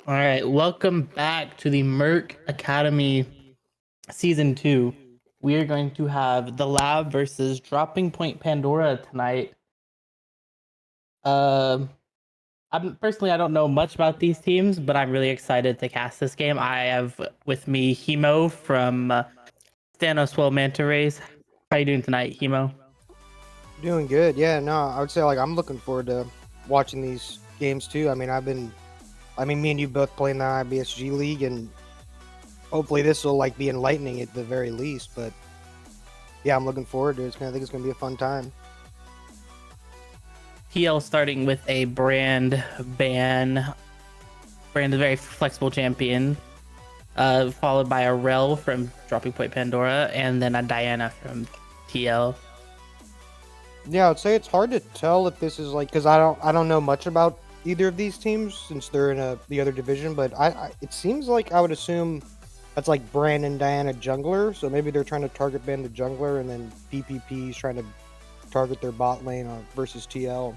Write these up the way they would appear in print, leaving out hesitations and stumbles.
All right, welcome back to the Merc Academy Season 2. We are going to have the Lab versus DroppingPoint Pandora tonight. I don't know much about these teams, but I'm really excited to cast this game. I have with me Hemo from Thanos Well Manta Rays. How you doing tonight, Hemo? Doing good. Yeah, no, I would say I'm looking forward to watching these games too. Me and you both play in the IBSG league, and hopefully this will be enlightening at the very least. But yeah, I'm looking forward to it. I think it's gonna be a fun time. TL starting with a Brand ban. Brand is a very flexible champion. Followed by a Rel from DroppingPoint Pandora, and then a Diana from TL. Yeah, I'd say it's hard to tell if this is like because I don't know much about either of these teams since they're in the other division, but it seems like I would assume that's like Brand and Diana jungler, so maybe they're trying to target ban the jungler, and then DPP is trying to target their bot lane versus TL.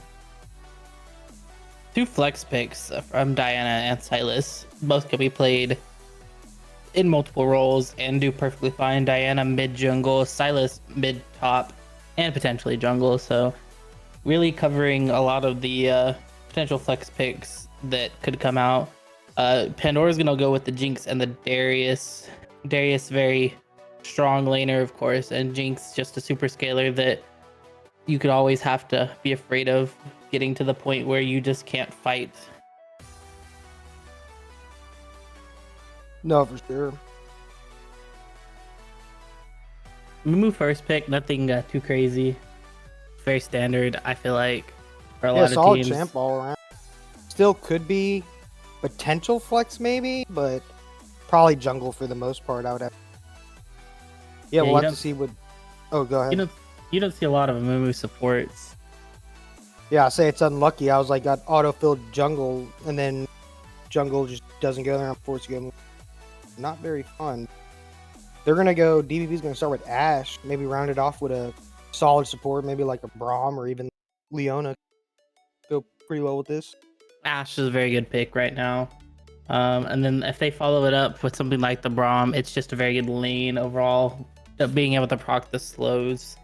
Two flex picks from Diana and Silas. Both can be played in multiple roles and do perfectly fine. Diana mid jungle, Silas mid top, and potentially jungle. So really covering a lot of the potential flex picks that could come out. Pandora's gonna go with the Jinx and the Darius. Darius very strong laner, of course, and Jinx just a super scaler that you could always have to be afraid of getting to the point where you just can't fight. No, for sure. Mumu first pick, nothing too crazy. Very standard, I feel like, for a lot of solid teams. champ all around. Still could be potential flex maybe, but probably jungle for the most part. I would have. Yeah, we'll have to see what. Oh, go ahead. You don't see a lot of Mumu supports. Yeah, I say it's unlucky. I was like got auto-filled jungle, and then jungle just doesn't go there. I'm forced to go. Not very fun. They're gonna go. DVP's gonna start with Ashe. Maybe round it off with a solid support, maybe like a Braum or even Leona. Go pretty well with this. Ashe is a very good pick right now. And then if they follow it up with something like the Braum, it's just a very good lane overall. Being able to proc the slows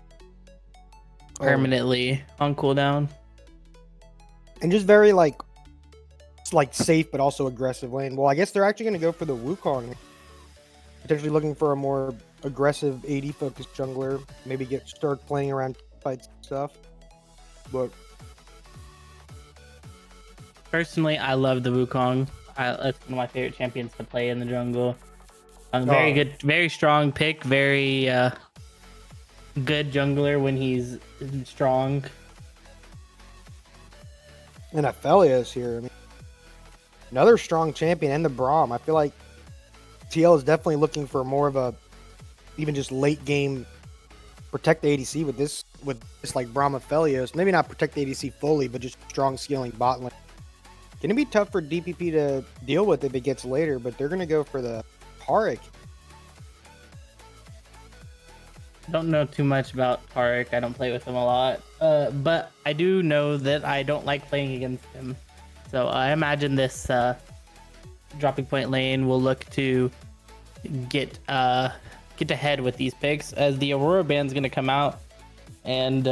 permanently on cooldown. And just very like safe but also aggressive lane. Well, I guess they're actually going to go for the Wukong. Potentially looking for a more aggressive AD focused jungler. Maybe start playing around fights and stuff. But personally, I love the Wukong. That's one of my favorite champions to play in the jungle. Very good, very strong pick. Very good jungler when he's strong. And Aphelios here. I mean, another strong champion and the Braum. I feel like TL is definitely looking for more of a even just late game protect the ADC with this like Braum Aphelios. Maybe not protect the ADC fully, but just strong scaling bot lane. Gonna be tough for DPP to deal with if it gets later, but they're gonna go for the Taric. Don't know too much about Taric. I don't play with him a lot, but I do know that I don't like playing against him. So I imagine this dropping point lane will look to get ahead with these picks as the Aurora ban's gonna come out, and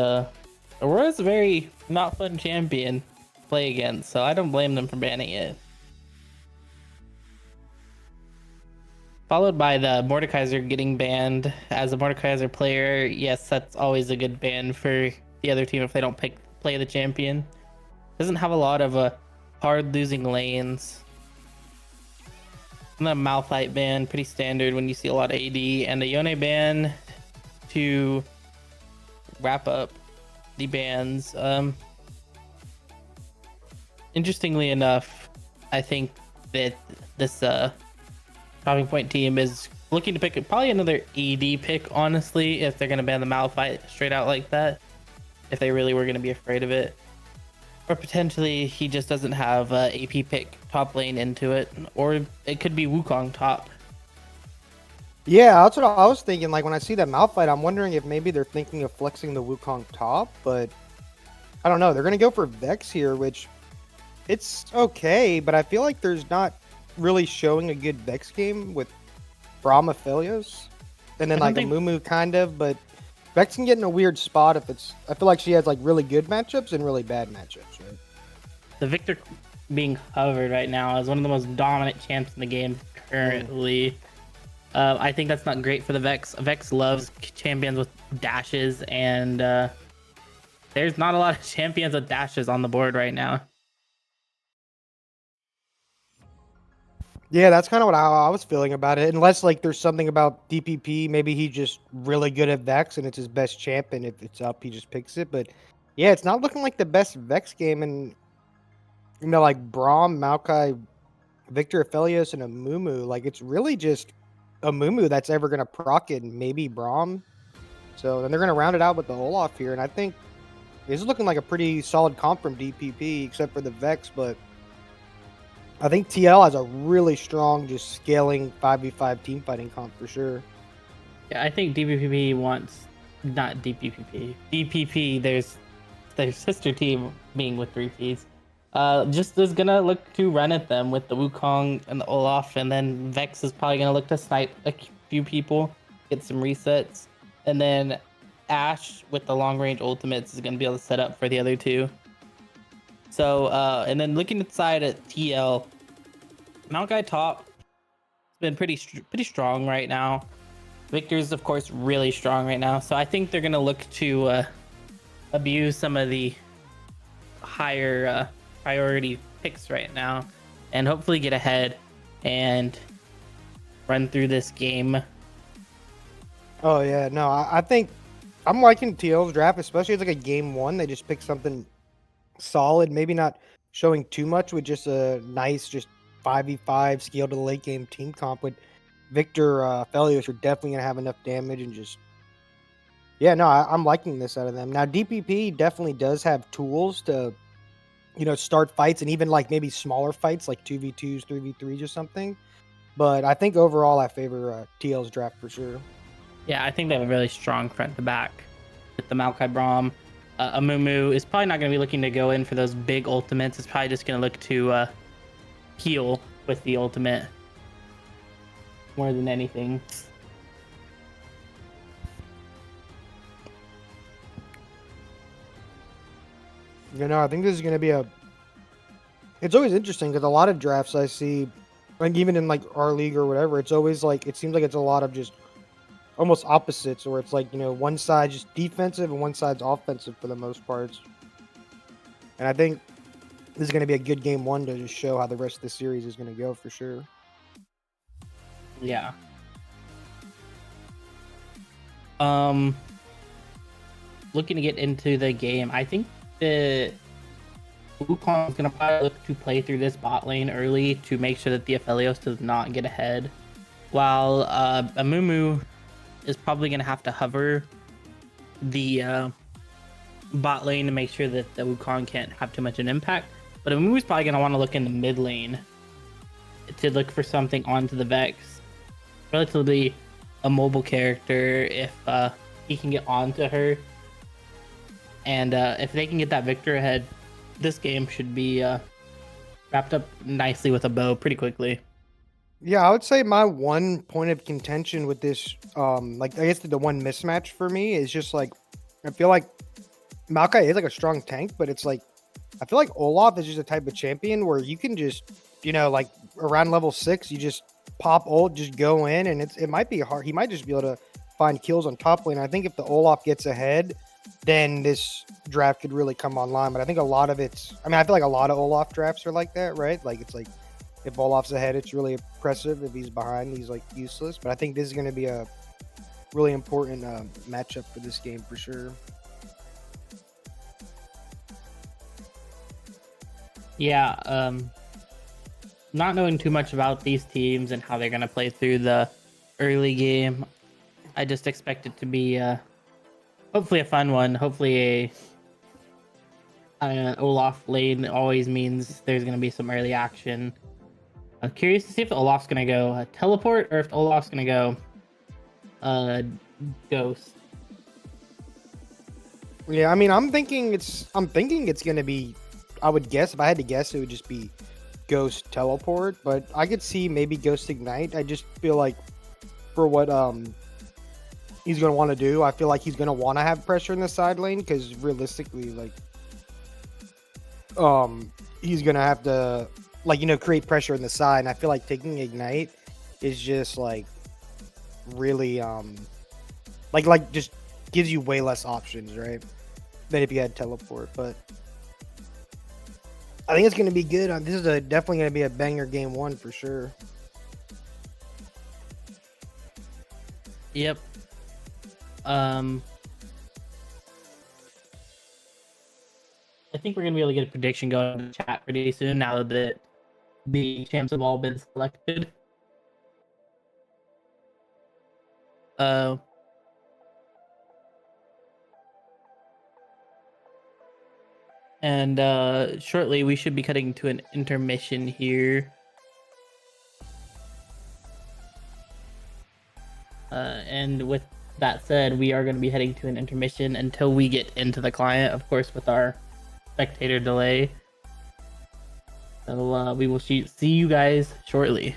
Aurora's a very not fun champion to play against, so I don't blame them for banning it. Followed by the Mordekaiser getting banned. As a Mordekaiser player, yes, that's always a good ban for the other team if they don't play the champion. Doesn't have a lot of hard losing lanes. And then a Malphite ban, pretty standard when you see a lot of AD, and a Yone ban to wrap up the bans. Interestingly enough, I think that this DroppingPoint team is looking to pick probably another AD pick, honestly, if they're going to ban the Malphite straight out like that, if they really were going to be afraid of it. Or potentially he just doesn't have AP pick top lane into it, or it could be Wukong top. Yeah, that's what I was thinking. Like when I see that Malphite, I'm wondering if maybe they're thinking of flexing the Wukong top, but I don't know. They're going to go for Vex here, which it's okay, but I feel like there's not really showing a good Vex game with Braum Aphelios. And then like a Mumu kind of, but Vex can get in a weird spot if it's... I feel like she has like really good matchups and really bad matchups, right? The Victor being covered right now is one of the most dominant champs in the game currently. I think that's not great for the Vex. Vex loves champions with dashes, and there's not a lot of champions with dashes on the board right now. Yeah, that's kind of what I was feeling about it. Unless like there's something about DPP, maybe he's just really good at Vex and it's his best champ, and if it's up, he just picks it. But Yeah, it's not looking like the best Vex game, and like Braum, Maokai, Victor Aphelios, and Amumu. Like it's really just Amumu that's ever gonna proc it, and maybe Braum. So then they're gonna round it out with the Olaf here, and I think this is looking like a pretty solid comp from DPP, except for the Vex. But I think TL has a really strong, just scaling 5v5 team fighting comp for sure. Yeah, I think DPP wants not DPP. DPP, there's their sister team being with 3Ps. Just is gonna look to run at them with the Wukong and the Olaf, and then Vex is probably gonna look to snipe a few people, get some resets, and then Ash with the long range ultimates is gonna be able to set up for the other two. So, and then looking inside at TL, Maokai top has been pretty strong right now. Victor's of course really strong right now, so I think they're gonna look to abuse some of the higher priority picks right now, and hopefully get ahead and run through this game. Oh yeah, no, I think I'm liking TL's draft, especially as like a game one. They just pick something solid, maybe not showing too much with just a nice, just 5v5 scale to the late game team comp with Victor Felios. You're definitely gonna have enough damage and just yeah, no, I'm liking this out of them. Now DPP definitely does have tools to start fights and even like maybe smaller fights like 2v2s, 3v3s or something. But I think overall I favor TL's draft for sure. Yeah, I think they have a really strong front to back with the Maokai Braum. Amumu is probably not going to be looking to go in for those big ultimates. It's probably just going to look to heal with the ultimate more than anything. I think this is going to be it's always interesting because a lot of drafts I see, like even in like our league or whatever, it's always like it seems like it's a lot of just almost opposites, where it's like one side just defensive and one side's offensive for the most parts. And I think this is going to be a good game one to just show how the rest of the series is going to go for sure. Yeah. Um, looking to get into the game, I think the Wukong is going to probably look to play through this bot lane early to make sure that the Aphelios does not get ahead. While Amumu is probably going to have to hover the bot lane to make sure that the Wukong can't have too much an impact. But Amumu's probably going to want to look in the mid lane to look for something onto the Vex. Relatively a mobile character if he can get onto her. And if they can get that Victor ahead, this game should be wrapped up nicely with a bow pretty quickly. Yeah, I would say my one point of contention with this, like I guess the one mismatch for me is just like I feel like Maokai is like a strong tank, but it's like I feel like Olaf is just a type of champion where you can just, like around level 6, you just pop ult, just go in, and it might be hard. He might just be able to find kills on top lane. I think if the Olaf gets ahead, then this draft could really come online. But I think a lot of I feel like a lot of Olaf drafts are like that, right? Like it's like if Olaf's ahead, it's really impressive. If he's behind, he's like useless. But I think this is going to be a really important matchup for this game for sure. Yeah, not knowing too much about these teams and how they're going to play through the early game, I just expect it to be hopefully a fun one. Hopefully Olaf lane always means there's going to be some early action. I'm curious to see if Olaf's going to go teleport or if Olaf's going to go ghost. Yeah, I mean, I'm thinking it's going to be, I would guess, if I had to guess, it would just be Ghost Teleport, but I could see maybe Ghost Ignite. I just feel like for what he's going to want to do, I feel like he's going to want to have pressure in the side lane because realistically, like, he's going to have to, like, create pressure in the side, and I feel like taking Ignite is just, like, really, like just gives you way less options, right, than if you had Teleport, but I think it's going to be good. This is definitely going to be a banger game one for sure. Yep. I think we're gonna be able to get a prediction going in the chat pretty soon now that the champs have all been selected. Uh, and shortly we should be cutting to an intermission here. And with that said, we are going to be heading to an intermission until we get into the client, of course, with our spectator delay. So we will see you guys shortly.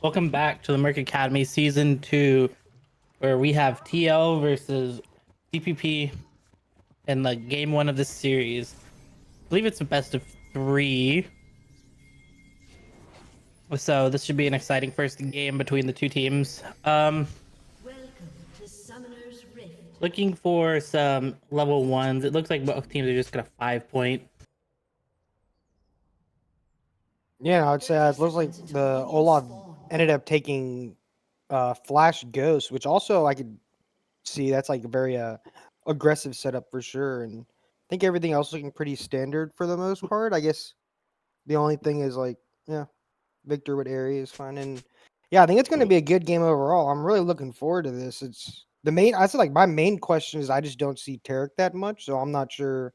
Welcome back to the Merc Academy Season 2, where we have TL versus DPP in the game 1 of this series. I believe it's a best of 3. So this should be an exciting first game between the two teams. Welcome to Summoner's Rift. Looking for some level 1s. It looks like both teams are just going to 5-point. Yeah, I'd say it looks like the Olaf ended up taking Flash Ghost, which also I could see that's like a very aggressive setup for sure. And I think everything else looking pretty standard for the most part. I guess the only thing is like, yeah, Victor with area is fine. And yeah, I think it's going to be a good game overall. I'm really looking forward to this. It's the main, I said like my main question is I just don't see Tarek that much. So I'm not sure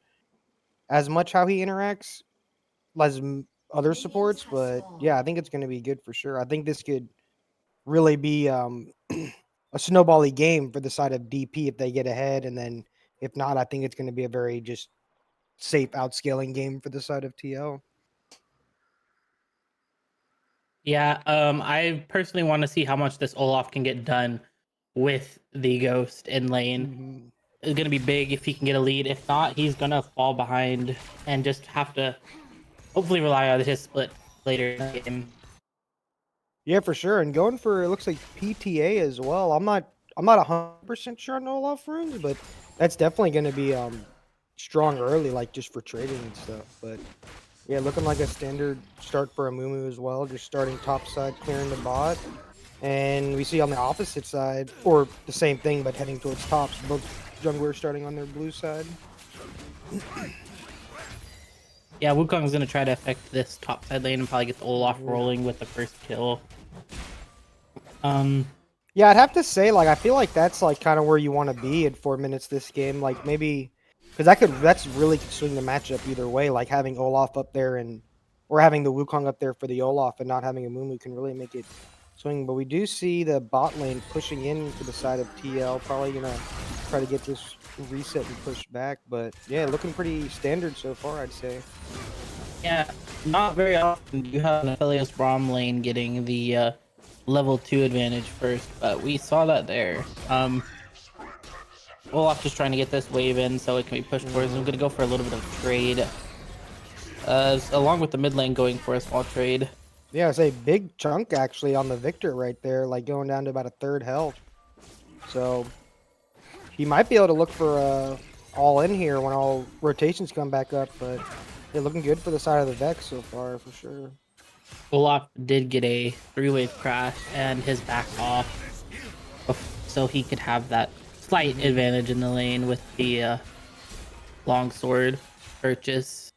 as much how he interacts as other supports. But yeah, I think it's going to be good for sure. I think this could really be a snowbally game for the side of DP if they get ahead, and then if not, I think it's going to be a very just safe outscaling game for the side of TL. Yeah, I personally want to see how much this Olaf can get done with the Ghost in lane. Mm-hmm. It's going to be big if he can get a lead. If not, he's going to fall behind and just have to hopefully rely on his split later in the game. Yeah, for sure. And going for it looks like PTA as well. I'm not 100% sure on Olaf runes, but that's definitely going to be strong early, like just for trading and stuff. But yeah, looking like a standard start for a Mumu as well, just starting top side, clearing the bot. And we see on the opposite side, or the same thing, but heading towards tops, both junglers starting on their blue side. Yeah, Wukong's going to try to affect this top side lane and probably get the Olaf rolling with the first kill. Yeah, I'd have to say, like, I feel like that's like kind of where you want to be at 4 minutes this game. Like maybe because that's really could swing the matchup either way. Like having Olaf up there or having the Wukong up there for the Olaf and not having a Mumu can really make it swing. But we do see the bot lane pushing in to the side of TL. Probably gonna try to get this reset and push back. But yeah, looking pretty standard so far, I'd say. Yeah, not very often do you have an Aphelios Braum lane getting the level 2 advantage first, but we saw that there. Olaf just trying to get this wave in so it can be pushed forward. I'm going to go for a little bit of trade, along with the mid lane going for a small trade. Yeah, it's a big chunk actually on the Victor right there, like going down to about a third health. So he might be able to look for all in here when all rotations come back up, but they're looking good for the side of the Vex so far for sure. Olaf did get a 3-wave crash and his back off, so he could have that slight advantage in the lane with the longsword purchase.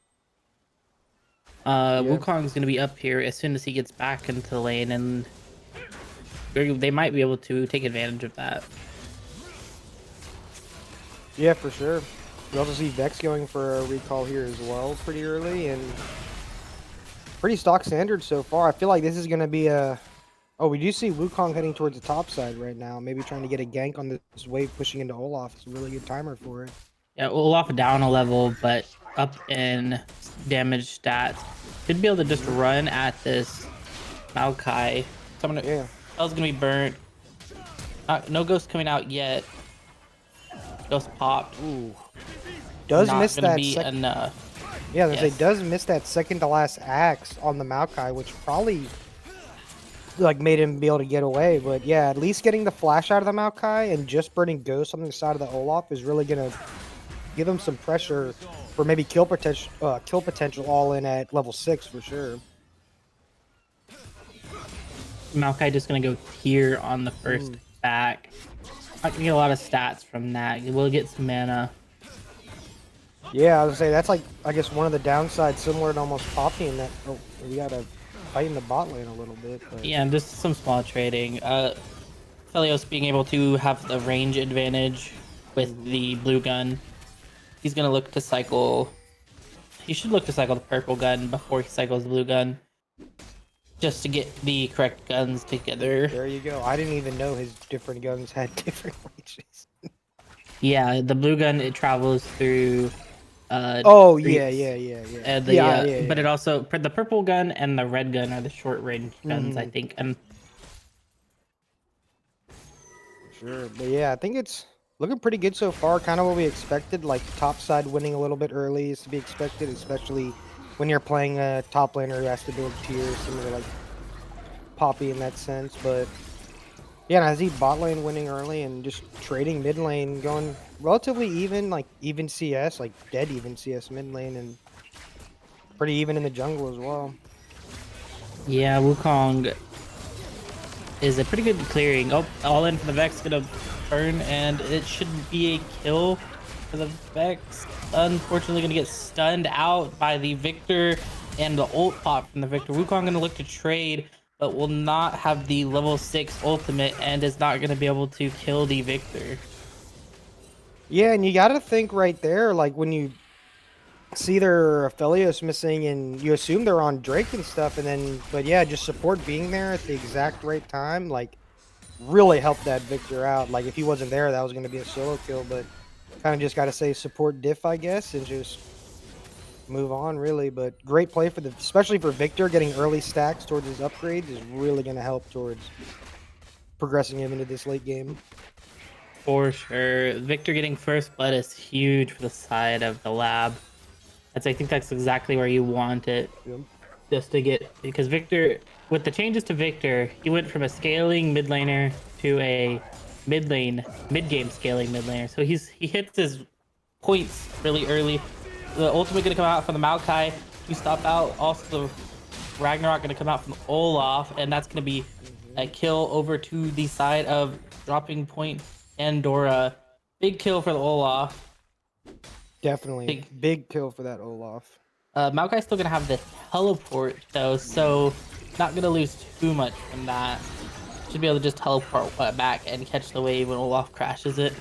Wukong's going to be up here as soon as he gets back into the lane, and they might be able to take advantage of that. Yeah, for sure. We also see Vex going for a recall here as well pretty early, and pretty stock standard so far. I feel like this is going to be a... Oh, we do see Wukong heading towards the top side right now. Maybe trying to get a gank on this wave pushing into Olaf. It's a really good timer for it. Yeah, Olaf down a level, but up in damage stats. Should be able to just run at this Maokai. Someone, Yeah. Spell's going to be burnt. No ghost coming out yet. Ghost popped. Ooh. Does Not miss gonna that be second... enough. Yeah, Yes. they does miss that second to last axe on the Maokai, which probably like made him be able to get away. But yeah, at least getting the flash out of the Maokai and just burning Ghost on the side of the Olaf is really gonna give him some pressure for maybe kill potential all in at level 6 for sure. Maokai just gonna go here on the first back. Not gonna get a lot of stats from that. We'll get some mana. Yeah, I would say that's like I guess one of the downsides, similar to almost Poppy in that. Oh, you gotta fight in the bot lane a little bit. But... Yeah, and just some small trading. Felios being able to have the range advantage with the blue gun. He's gonna look to cycle. He should look to cycle the purple gun before he cycles the blue gun, just to get the correct guns together. There you go. I didn't even know his different guns had different ranges. Yeah, the blue gun, it travels through. Oh streets. yeah. But it also the purple gun and the red gun are the short range guns, I think. And sure. But yeah, I think it's looking pretty good so far. Kind of what we expected. Like top side winning a little bit early is to be expected, especially when you're playing a top laner who has to build tiers, similar to like Poppy in that sense. But yeah, and I see bot lane winning early and just trading mid lane going relatively even, like even CS, like dead even CS mid lane, and pretty even in the jungle as well. Yeah, Wukong is a pretty good clearing. Oh, all in for the Vex, gonna burn, and it should be a kill for the Vex. Unfortunately, gonna get stunned out by the Victor and the ult pop from the Victor. Wukong gonna look to trade, but will not have the level 6 ultimate and is not gonna be able to kill the Victor. Yeah, and you got to think right there, like when you see their Aphelios missing and you assume they're on Drake and stuff, and then, but yeah, just support being there at the exact right time, like really helped that Victor out. Like if he wasn't there, that was going to be a solo kill, but kind of just got to say support diff, I guess, and just move on really. But great play for the, especially for Victor, getting early stacks towards his upgrades is really going to help towards progressing him into this late game. For sure. Victor getting first blood is huge for the side of the lab. I think that's exactly where you want it. Yep. Just to get, because Victor, with the changes to Victor, he went from a scaling mid laner to a mid game scaling mid laner. So he hits his points really early. The ultimate gonna come out from the Maokai to stop out. Also the Ragnarok gonna come out from Olaf, and that's gonna be a kill over to the side of dropping point Pandora. Big kill for the Olaf. Definitely big kill for that Olaf. Maokai's still gonna have the teleport though, so not gonna lose too much from that. Should be able to just teleport back and catch the wave when Olaf crashes it.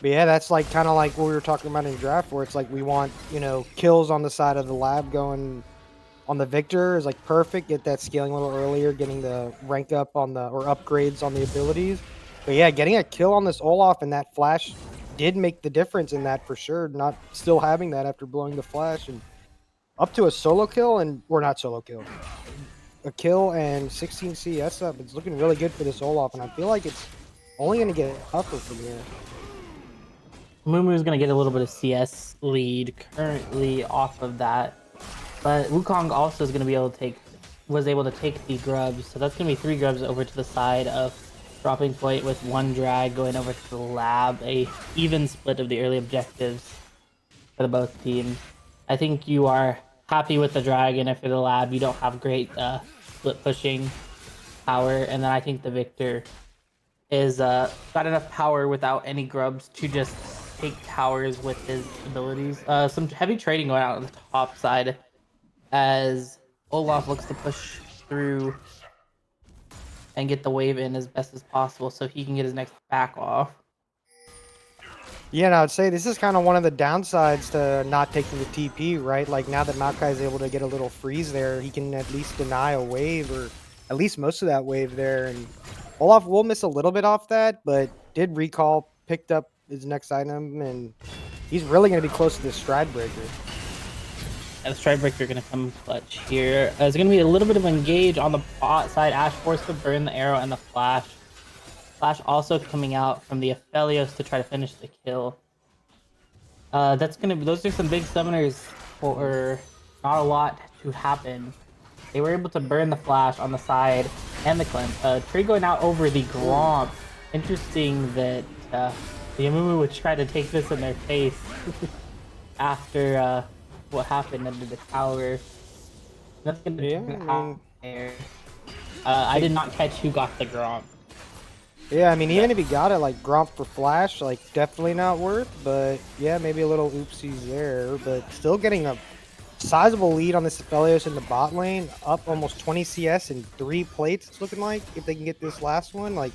But yeah, that's like kind of like what we were talking about in draft, where it's like we want, you know, kills on the side of the lab going on the Victor is like perfect. Get that scaling a little earlier, getting the rank up on the, or upgrades on the abilities. But yeah, getting a kill on this Olaf and that flash did make the difference in that for sure. Not still having that after blowing the flash and up to a solo kill, and or not solo kill, a kill and 16 CS up. It's looking really good for this Olaf, and I feel like it's only going to get tougher from here. Mumu's gonna get a little bit of CS lead currently off of that, but Wukong also is gonna be able to was able to take the grubs, so that's gonna be 3 grubs over to the side of dropping point with 1 drag going over to the lab. A even split of the early objectives for the both teams. I think you are happy with the dragon. If for the lab you don't have great split pushing power, and then I think the Victor is got enough power without any grubs to just take towers with his abilities. Some heavy trading going out on the top side as Olaf looks to push through and get the wave in as best as possible so he can get his next back off. Yeah, and I would say this is kind of one of the downsides to not taking the TP, right? Like now that Maokai is able to get a little freeze there, he can at least deny a wave, or at least most of that wave there. And Olaf will miss a little bit off that, but did recall, picked up his next item, and he's really going to be close to this Stride Breaker. And the Stride Breaker going to come clutch here. There's going to be a little bit of engage on the bot side. Ash forced to burn the arrow and the flash. Flash also coming out from the Aphelios to try to finish the kill. That's gonna be, those are some big summoners for not a lot to happen. They were able to burn the flash on the side and the cleanse. Tree going out over the Gromp. Interesting that the Amumu would try to take this in their face after what happened under the tower. That's gonna I did not catch who got the Gromp. Yeah, I mean, even if he got it, like, Gromp for Flash, like, definitely not worth, but, yeah, maybe a little oopsies there, but still getting a sizable lead on this Aphelios in the bot lane, up almost 20 CS in 3 plates, it's looking like, if they can get this last one. Like,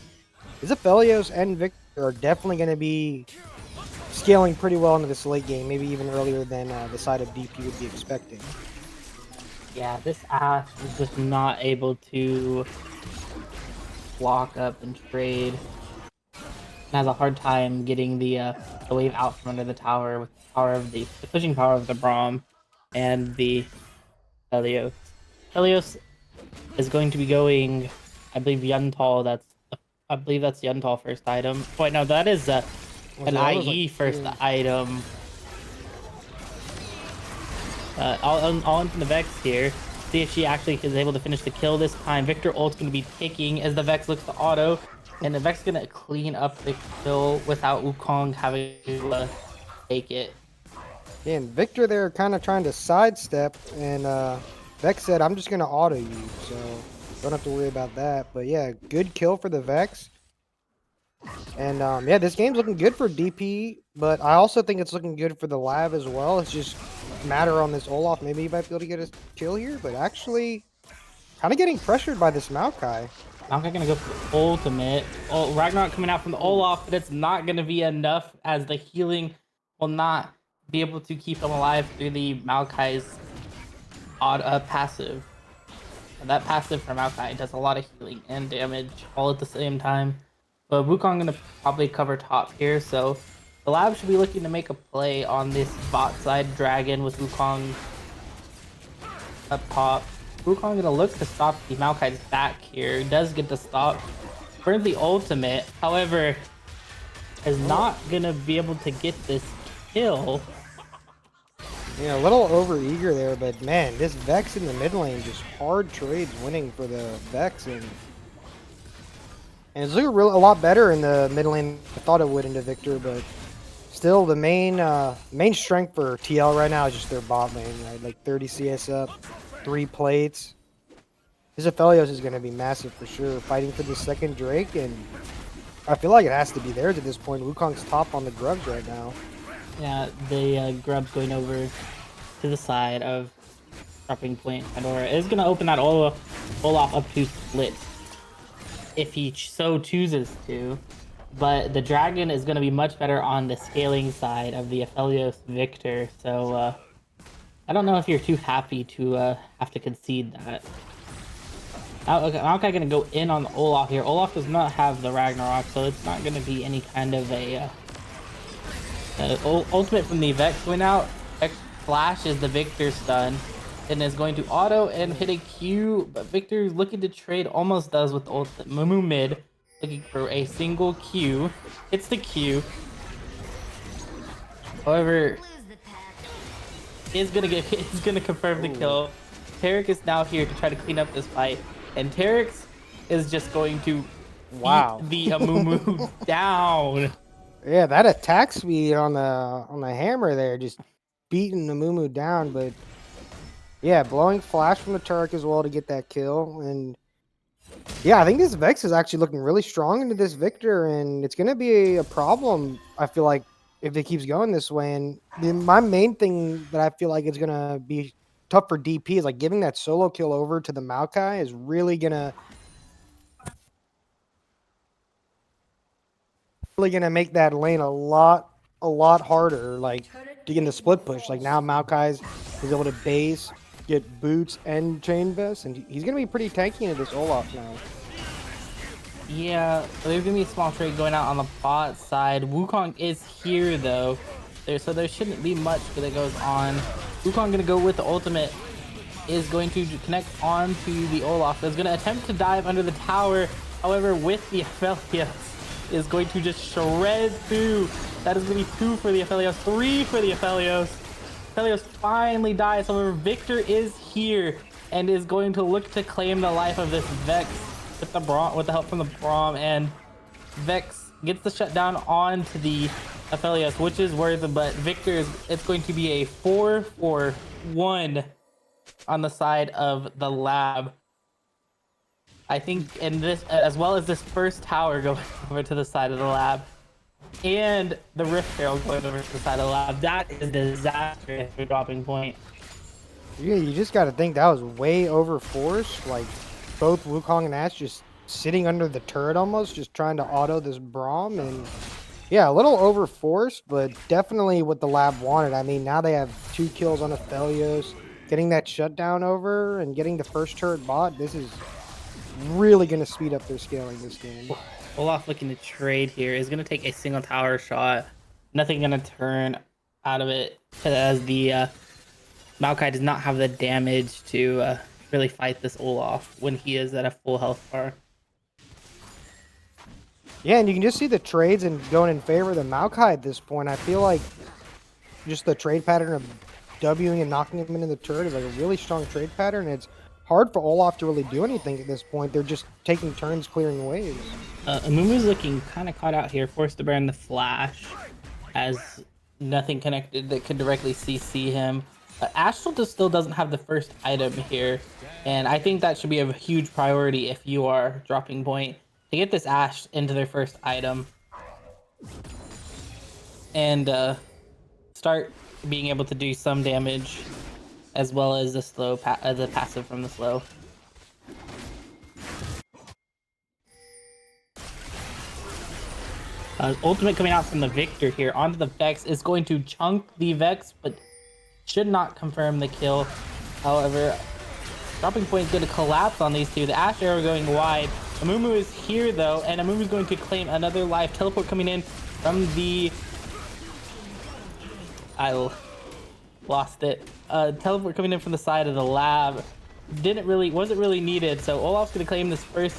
this Aphelios and Victor are definitely going to be scaling pretty well into this late game, maybe even earlier than the side of DP would be expecting. Yeah, this Ash is just not able to block up and trade. Has a hard time getting the wave out from under the tower with the power of the pushing power of the Braum and the Helios. Helios is going to be going, I believe, Yuntal. That's I believe that's Yuntal first item. Wait, no, that is an that was, IE like, first yeah. item. All into the Vex here. See if she actually is able to finish the kill this time. Victor ult's going to be ticking as the Vex looks to auto. And the Vex is going to clean up the kill without Wukong having to take it. Yeah, and Victor there kind of trying to sidestep, and Vex said, I'm just going to auto you, so don't have to worry about that. But yeah, good kill for the Vex. And yeah, this game's looking good for DP, but I also think it's looking good for the lab as well. It's just a matter on this Olaf. Maybe he might be able to get a kill here, but actually kind of getting pressured by this Maokai. Maokai gonna go for the ultimate. Oh, Ragnarok coming out from the Olaf, but it's not gonna be enough as the healing will not be able to keep him alive through the Maokai's odd passive. And that passive from Maokai does a lot of healing and damage all at the same time. But Wukong gonna probably cover top here, so the lab should be looking to make a play on this bot side dragon with Wukong up top. Wukong gonna look to stop the Maokai's back here. Does get the stop. Burns the ultimate, however, is not gonna be able to get this kill. Yeah, a little over eager there, but man, this Vex in the mid lane just hard trades winning for the Vex, and it's looking a lot better in the mid lane. I thought it would into Victor, but still the main strength for TL right now is just their bot lane, right? Like 30 CS up, 3 plates. His Aphelios is going to be massive for sure, fighting for the second Drake, and I feel like it has to be theirs at this point. Wukong's top on the Grubs right now. Yeah, the Grub's going over to the side of DroppingPoint Pandora is going to open that Olaf up to split if he so chooses to. But the Dragon is going to be much better on the scaling side of the Aphelios Victor. So I don't know if you're too happy to have to concede that. Maokai going to go in on the Olaf here. Olaf does not have the Ragnarok, so it's not going to be any kind of a ultimate from the Vex going out. Vex Flash is the Victor stun and is going to auto and hit a Q, but Victor is looking to trade, almost does with the ultimate. Mumu mid, looking for a single Q. Hits the Q. However, is gonna confirm the kill. Tarek is now here to try to clean up this fight, and Tarek is just going to beat the Amumu down. Yeah, that attack speed on the hammer there, just beating the Mumu down. But yeah, blowing flash from the Turk as well to get that kill. And yeah, I think this Vex is actually looking really strong into this Victor, and it's gonna be a problem, I feel like, if it keeps going this way. And my main thing that I feel like is gonna be tough for DP is like giving that solo kill over to the Maokai is really gonna make that lane a lot harder, like to get in the split push. Like now Maokai's is able to base, get boots and chain vest, and he's gonna be pretty tanky into this Olaf now. Yeah, there's gonna be a small trade going out on the bot side. Wukong is here though, so there shouldn't be much that goes on. Wukong gonna go with the ultimate, is going to connect onto the Olaf. Is gonna attempt to dive under the tower. However, with the Aphelios, is going to just shred through. That is gonna be 2 for the Aphelios, 3 for the Aphelios. Aphelios finally dies. However, Victor is here and is going to look to claim the life of this Vex with the help from the Braum, and Vex gets the shutdown onto the Aphelios, which is worth it, but Victor it's going to be a 4-4-1 on the side of the lab. I think in this, as well as this first tower going over to the side of the lab, and the Rift Herald going over to the side of the lab, that is disastrous for Dropping Point. Yeah, you just got to think that was way over forced. Like both Wukong and Ash just sitting under the turret almost, just trying to auto this Braum, and yeah, a little over forced, but definitely what the lab wanted. I mean, now they have 2 kills on Aphelios, getting that shutdown over and getting the first turret bot. This is really going to speed up their scaling this game. Olaf looking to trade here is going to take a single tower shot. Nothing going to turn out of it, as the Maokai does not have the damage to really fight this Olaf when he is at a full health bar. Yeah, and you can just see the trades and going in favor of the Maokai at this point. I feel like just the trade pattern of Wing and knocking him into the turret is like a really strong trade pattern. It's hard for Olaf to really do anything at this point. They're just taking turns clearing waves. Amumu's looking kind of caught out here, forced to burn the flash, as nothing connected that could directly CC him. Astral just still doesn't have the first item here, and I think that should be a huge priority if you are dropping point to get this Ash into their first item and start being able to do some damage as well as the slow the passive from the slow. Ultimate coming out from the Victor here onto the Vex is going to chunk the Vex, but should not confirm the kill. However, Dropping Point is going to collapse on these two. The Ash arrow going wide. Amumu is here though, and Amumu is going to claim another life. Teleport coming in from the... I lost it. Teleport coming in from the side of the lab. Wasn't really needed. So Olaf's going to claim this first...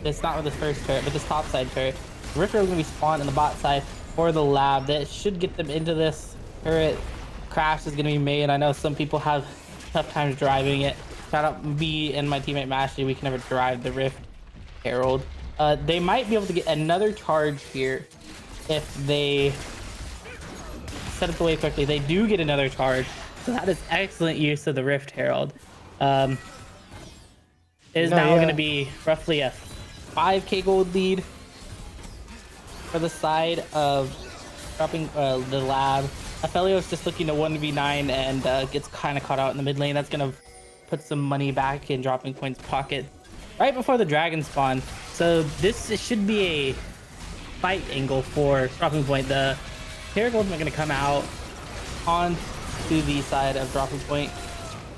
It's not with this first turret, but this top side turret. Rifter is going to be spawned on the bot side for the lab. That should get them into this turret. Crash is going to be made. I know some people have tough times driving it. Shout out me and my teammate Mashley. We can never drive the Rift Herald. They might be able to get another charge here if they set up the way quickly. They do get another charge. So that is excellent use of the Rift Herald. It is now going to be roughly a 5k gold lead for the side of dropping the lab. Aphelios just looking to 1v9 and gets kind of caught out in the mid lane. That's going to put some money back in Dropping Point's pocket right before the dragon spawn. So this should be a fight angle for Dropping Point. The Terra Gold's going to come out onto the side of Dropping Point.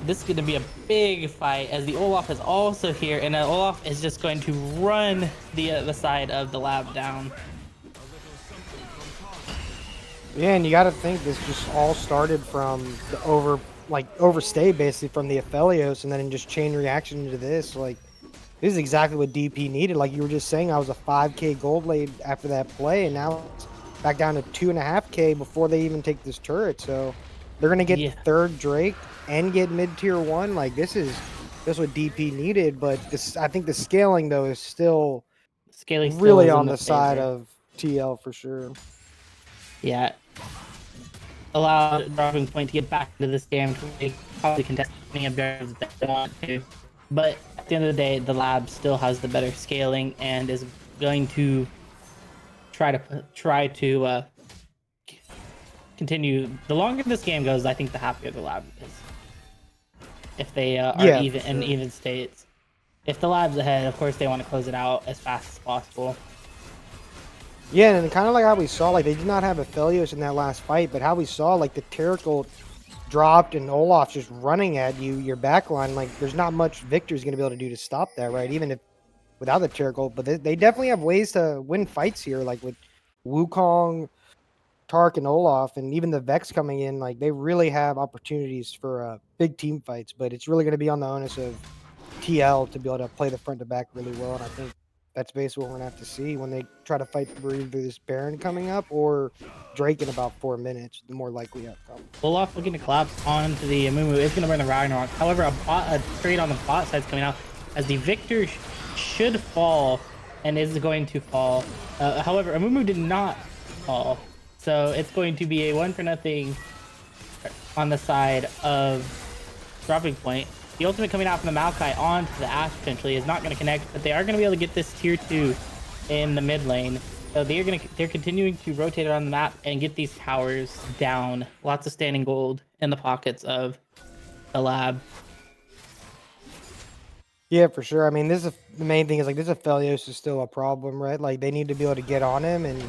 This is going to be a big fight as the Olaf is also here, and Olaf is just going to run the side of the lab down. Yeah, and you got to think this just all started from the overstay basically from the Aphelios, and then just chain reaction into this. Like, this is exactly what DP needed. Like you were just saying, I was a 5k gold lead after that play, and now it's back down to 2.5k before they even take this turret. So they're gonna get the third Drake and get mid tier 1. Like this is what DP needed. But this, I think the scaling though is still really on the side of TL for sure. Yeah. Allowed Dropping Point to get back into this game to probably contest any objectives that they want to. But at the end of the day, the lab still has the better scaling and is going to try to continue. The longer this game goes, I think the happier the lab is. If they are even in even states. If the lab's ahead, of course they want to close it out as fast as possible. Yeah, and kind of like how we saw, like they did not have Aphelios in that last fight, but how we saw like the Terracle dropped and Olaf just running at you, your backline, like there's not much Victor's going to be able to do to stop that, right? Even if without the Terracle, but they definitely have ways to win fights here, like with Wukong, Tark, and Olaf, and even the Vex coming in, like they really have opportunities for big team fights, but it's really going to be on the onus of TL to be able to play the front to back really well, and I think that's basically what we're going to have to see when they try to fight for either this Baron coming up or Drake in about 4 minutes, the more likely outcome. Olaf looking to collapse onto the Amumu is going to burn the Ragnarok. However, a trade on the bot side is coming out as the Victor should fall and is going to fall. However, Amumu did not fall. So it's going to be a 1-0 on the side of Dropping Point. The ultimate coming out from the Maokai onto the Ash potentially is not going to connect, but they are going to be able to get this tier 2 in the mid lane. So they're continuing to rotate around the map and get these towers down. Lots of standing gold in the pockets of the lab. Yeah, for sure. I mean, this is the main thing is like this Aphelios is still a problem, right? Like they need to be able to get on him and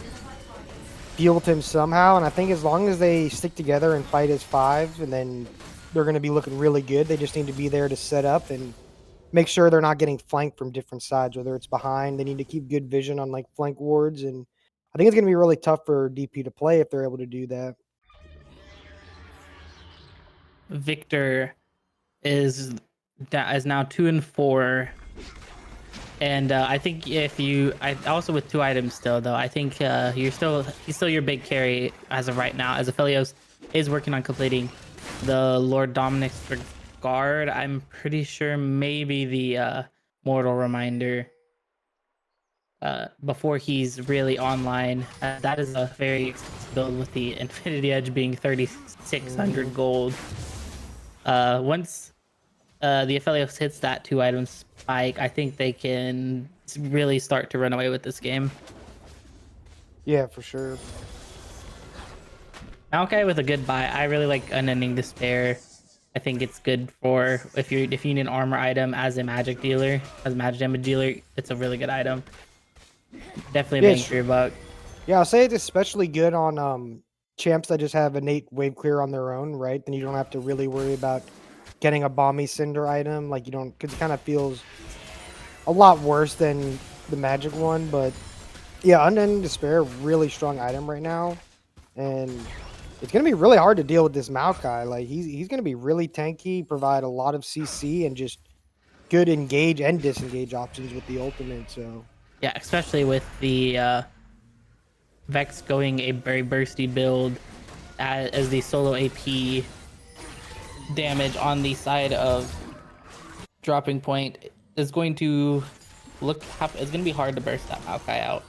deal with him somehow. And I think as long as they stick together and fight as 5, and then they're going to be looking really good. They just need to be there to set up and make sure they're not getting flanked from different sides, whether it's behind. They need to keep good vision on like flank wards. And I think it's going to be really tough for DP to play if they're able to do that. Victor is now 2-4 And I think also with 2 items still though, I think he's still your big carry as of right now. As Aphelios is working on completing the Lord Dominic's guard. I'm pretty sure maybe the Mortal Reminder before he's really online. That is a very expensive build with the Infinity Edge being 3,600 gold. Once the Aphelios hits that 2 item spike, I think they can really start to run away with this game. Yeah, for sure. Maokai with a good buy. I really like Unending Despair. I think it's good for if you need an armor item as a magic dealer, as a magic damage dealer. It's a really good item. Definitely a bang for your buck. Yeah, I'll say it's especially good on champs that just have innate wave clear on their own, right? Then you don't have to really worry about getting a Balmy Cinder item. Like, you don't, because it kind of feels a lot worse than the magic one. But yeah, Unending Despair, really strong item right now. And it's going to be really hard to deal with this Maokai. Like, he's going to be really tanky, provide a lot of CC, and just good engage and disengage options with the ultimate. So yeah, especially with the Vex going a very bursty build as the solo AP damage on the side of Dropping Point is going to it's going to be hard to burst that Maokai out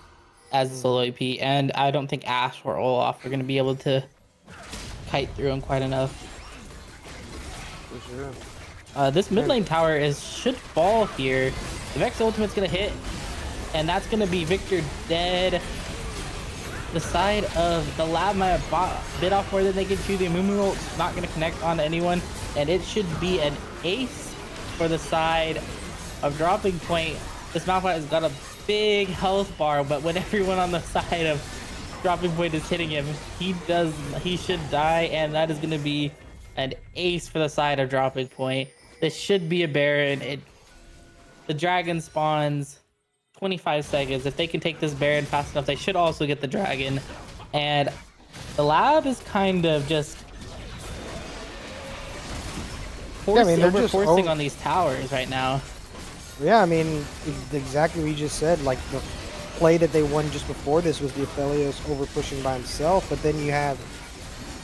as a solo AP, and I don't think Ash or Olaf are going to be able to kite through him quite enough. for sure. This mid lane tower should fall here. The Vex ultimate's gonna hit, and that's gonna be Victor dead. The side of the lab might have bit off more than they can chew. The Mumu ult's not gonna connect on anyone, and it should be an ace for the side of Dropping Point. This Malphite has got a big health bar, but when everyone on the side of Dropping Point is hitting him, he should die, and that is gonna be an ace for the side of Dropping Point. This should be a Baron. The dragon spawns 25 seconds. If they can take this Baron fast enough, they should also get the dragon. And the lab is kind of just forcing on these towers right now. Yeah, I mean, exactly what you just said. Like, the play that they won just before this was the Aphelios over pushing by himself, but then you have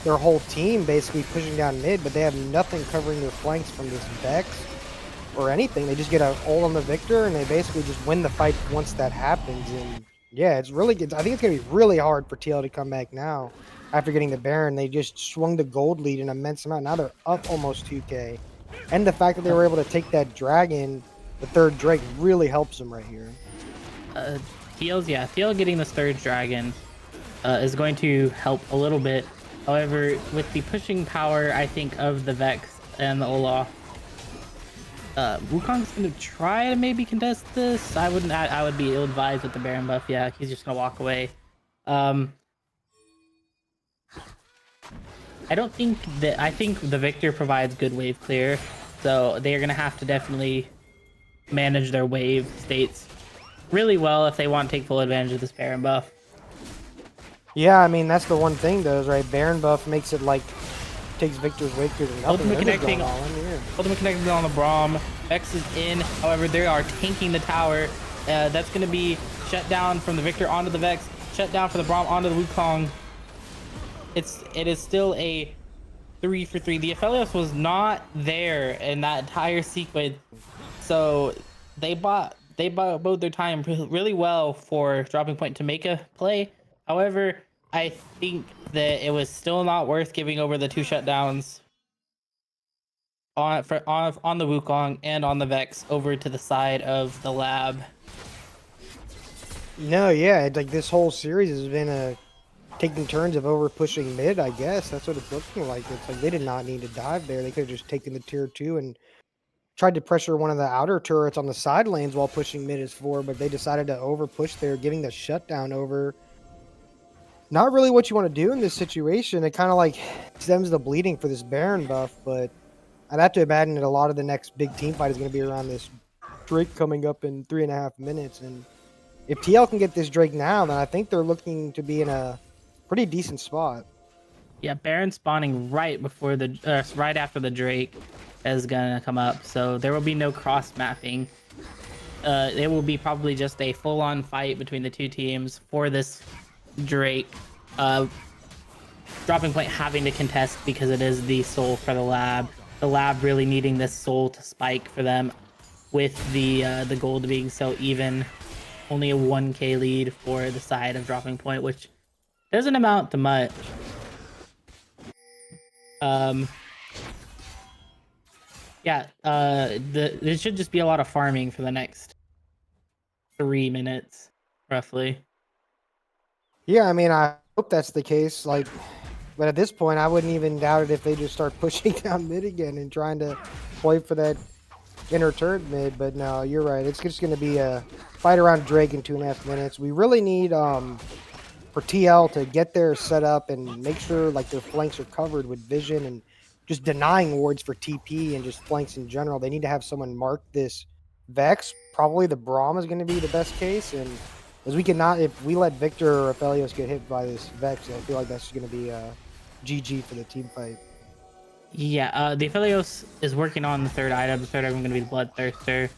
their whole team basically pushing down mid, but they have nothing covering their flanks from this Vex or anything. They just get an ult on the Victor, and they basically just win the fight once that happens. And yeah, it's really good. I think it's going to be really hard for TL to come back now after getting the Baron. They just swung the gold lead an immense amount. Now they're up almost 2k. And the fact that they were able to take that dragon, the third Drake, really helps them right here. TL getting this third dragon is going to help a little bit. However, with the pushing power, I think, of the Vex and the Olaf, Wukong's gonna try to maybe contest this. I would be ill-advised with the Baron buff. Yeah, he's just gonna walk away. I think the Victor provides good wave clear, so they're gonna have to definitely manage their wave states really well if they want to take full advantage of this Baron buff. Yeah, I mean, that's the one thing, though, is right? Baron buff makes it like takes Victor's wake to nothing. Ultimate connecting on the Braum. Vex is in. However, they are tanking the tower. That's going to be shut down from the Victor onto the Vex. Shut down from the Braum onto the Wukong. It is still a 3-for-3. The Aphelios was not there in that entire sequence, so they bought both their time really well for Dropping Point to make a play. However, I think that it was still not worth giving over the 2 shutdowns on the Wukong and on the Vex over to the side of the lab. No, yeah, it's like this whole series has been taking turns of over pushing mid, I guess. That's what it's looking like. It's like they did not need to dive there. They could have just taken the tier 2 and tried to pressure one of the outer turrets on the side lanes while pushing mid as 4, but they decided to over push there, giving the shutdown over. Not really what you want to do in this situation. It kind of like stems the bleeding for this Baron buff, but I'd have to imagine that a lot of the next big team fight is going to be around this Drake coming up in 3.5 minutes. And if TL can get this Drake now, then I think they're looking to be in a pretty decent spot. Yeah, Baron spawning right after the Drake is gonna come up, so there will be no cross mapping. it will be probably just a full-on fight between the two teams for this Drake. Dropping Point having to contest because it is the soul for the lab. The lab really needing this soul to spike for them, with the gold being so even. Only a 1k lead for the side of Dropping Point, which doesn't amount to much. Yeah, there should just be a lot of farming for the next 3 minutes, roughly. Yeah, I mean, I hope that's the case. Like, but at this point, I wouldn't even doubt it if they just start pushing down mid again and trying to play for that inner turret mid. But no, you're right. It's just going to be a fight around Drake in 2.5 minutes. We really need for TL to get there set up and make sure like their flanks are covered with vision and just denying wards for TP and just flanks in general. They need to have someone mark this Vex. Probably the Braum is going to be the best case, and as we cannot, if we let Victor or Aphelios get hit by this Vex, I feel like that's going to be GG for the team fight. Yeah, the Aphelios is working on the third item. The third item is going to be the Bloodthirster.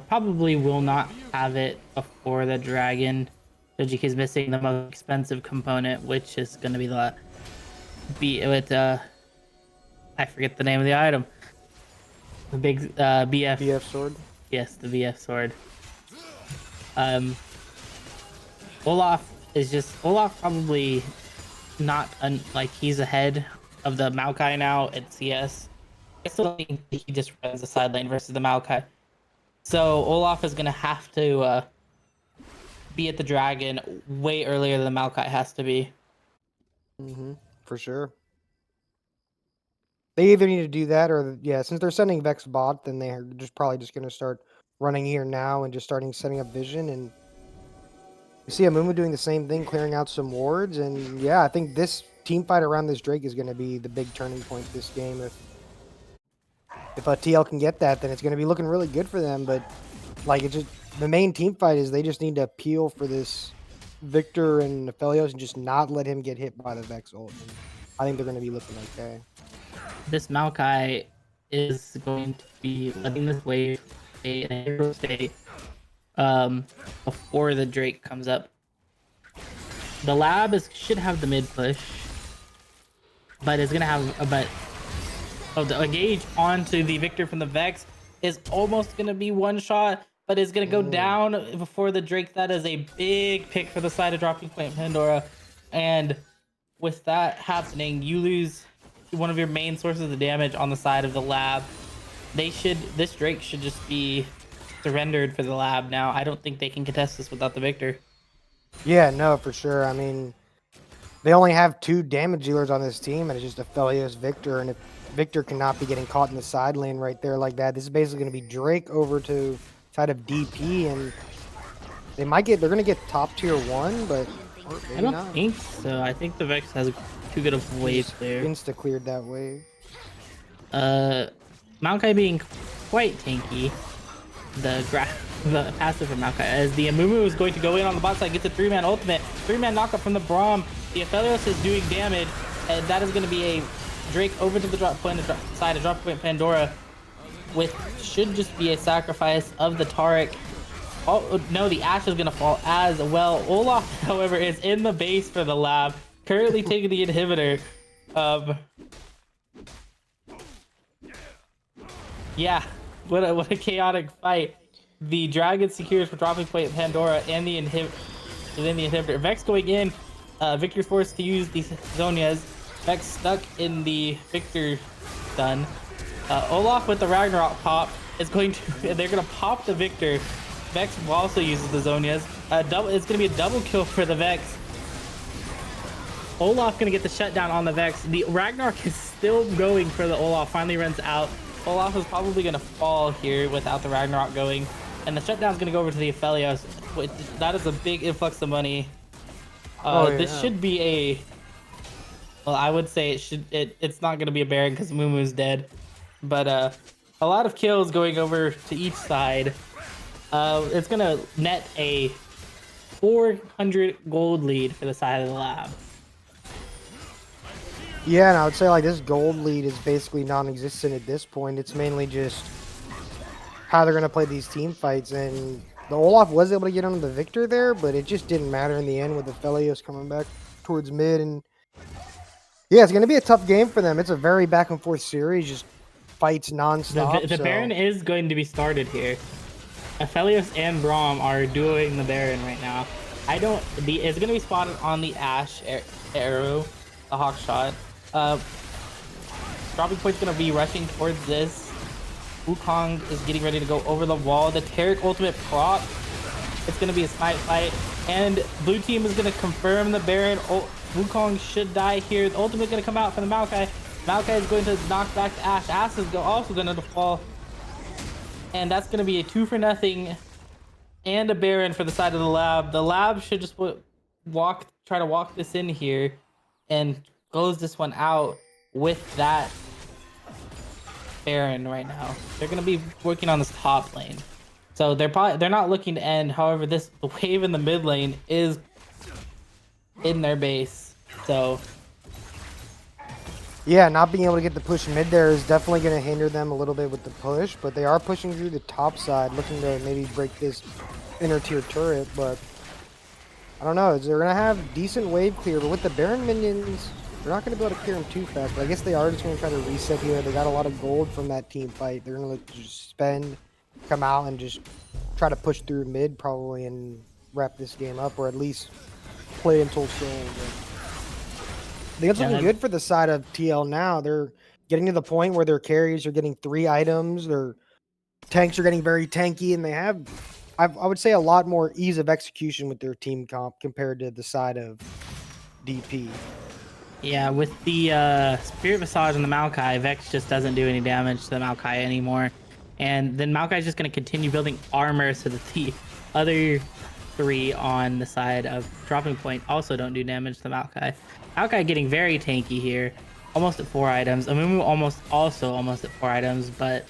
Probably will not have it before the Dragon. So GK is missing the most expensive component, which is going to be the I forget the name of the item. The big BF sword. Yes, the BF sword. Olaf probably not like he's ahead of the Maokai now at CS. I still think he just runs the side lane versus the Maokai. So Olaf is gonna have to be at the Dragon way earlier than the Maokai has to be. For sure. They either need to do that or, yeah, since they're sending Vex bot, then they're probably just going to start running here now and just setting up vision. And you see Amumu doing the same thing, clearing out some wards. And yeah, I think this team fight around this Drake is going to be the big turning point this game. If a TL can get that, then it's going to be looking really good for them. But like, it's just the main team fight is they just need to peel for this Victor and Aphelios and just not let him get hit by the Vex ult. And I think they're going to be looking okay. This Maokai is going to be letting this wave stay in a hero state before the Drake comes up. The lab should have the mid push, but it's gonna have the engage onto the Victor from the Vex is almost gonna be one shot, but it's gonna go down before the Drake. That is a big pick for the side of DroppingPoint Pandora, and with that happening, you lose one of your main sources of damage on the side of the lab. This Drake should just be surrendered for the lab now. I don't think they can contest this without the Victor. Yeah, no, for sure. I mean, they only have 2 damage dealers on this team, and it's just Aphelios, Victor, and if Victor cannot be getting caught in the side lane right there like that, this is basically going to be Drake over to side of DP, and they're going to get top tier 1, but I don't think so. I think the Vex has too good of wave there. Insta cleared that wave. Maokai being quite tanky. The passive from Maokai as the Amumu is going to go in on the bot side, gets a 3-man ultimate, 3-man knockup from the Braum. The Aphelios is doing damage, and that is going to be a Drake over to the side of DroppingPoint Pandora, with should just be a sacrifice of the Taric. Oh no, the Ashe is going to fall as well. Olaf, however, is in the base for the lab, currently taking the inhibitor. Yeah, what a chaotic fight. The Dragon secures for DroppingPoint Pandora and the inhibitor. Vex going in. Victor's forced to use these Zonias. Vex stuck in the Victor stun. Olaf with the Ragnarok pop is going to. They're going to pop the Victor. Vex also uses the Zonias. It's going to be a double kill for the Vex. Olaf going to get the shutdown on the Vex. The Ragnarok is still going for the Olaf. Finally runs out. Olaf is probably going to fall here without the Ragnarok going. And the shutdown is going to go over to the Aphelios. That is a big influx of money. This should be a... Well, I would say it's not going to be a Baron because Mumu's dead. But a lot of kills going over to each side. It's going to net a 400 gold lead for the side of the lab. Yeah, and I would say like this gold lead is basically non-existent at this point. It's mainly just how they're going to play these team fights. And the Olaf was able to get on the victor there, but it just didn't matter in the end with the Felios coming back towards mid. And yeah, it's going to be a tough game for them. It's a very back and forth series, just fights nonstop. The Baron is going to be started here. Aphelios and Braum are dueling the Baron right now. It's going to be spotted on the Ashe arrow, the Hawk shot. Dropping Point's going to be rushing towards this. Wukong is getting ready to go over the wall. The Taric ultimate prop. It's going to be a snipe fight. And blue team is going to confirm the Baron. Wukong should die here. The ultimate going to come out from the Maokai. Maokai is going to knock back the Ashe. Ashe is also going to fall. And that's going to be a 2-for-0 and a Baron for the side of the lab. The lab should just try to walk this in here and close this one out with that Baron right now. They're going to be working on this top lane. So they're not looking to end. However, the wave in the mid lane is in their base. So yeah, not being able to get the push mid there is definitely going to hinder them a little bit with the push, but they are pushing through the top side, looking to maybe break this inner tier turret, but I don't know. They're going to have decent wave clear, but with the Baron minions, they're not going to be able to clear them too fast, but I guess they are just going to try to reset here. They got a lot of gold from that team fight. They're going to just spend, come out, and just try to push through mid probably and wrap this game up, or at least play until soul. I think it's looking good for the side of TL now. They're getting to the point where their carries are getting 3 items. Their tanks are getting very tanky, and they have, I would say, a lot more ease of execution with their team comp compared to the side of DP. yeah, with the Spirit Visage and the Maokai, Vex just doesn't do any damage to the Maokai anymore. And then Maokai is just going to continue building armor so that the other 3 on the side of Dropping Point also don't do damage to the Maokai. Maokai getting very tanky here, almost at 4 items. Amumu almost at 4 items, but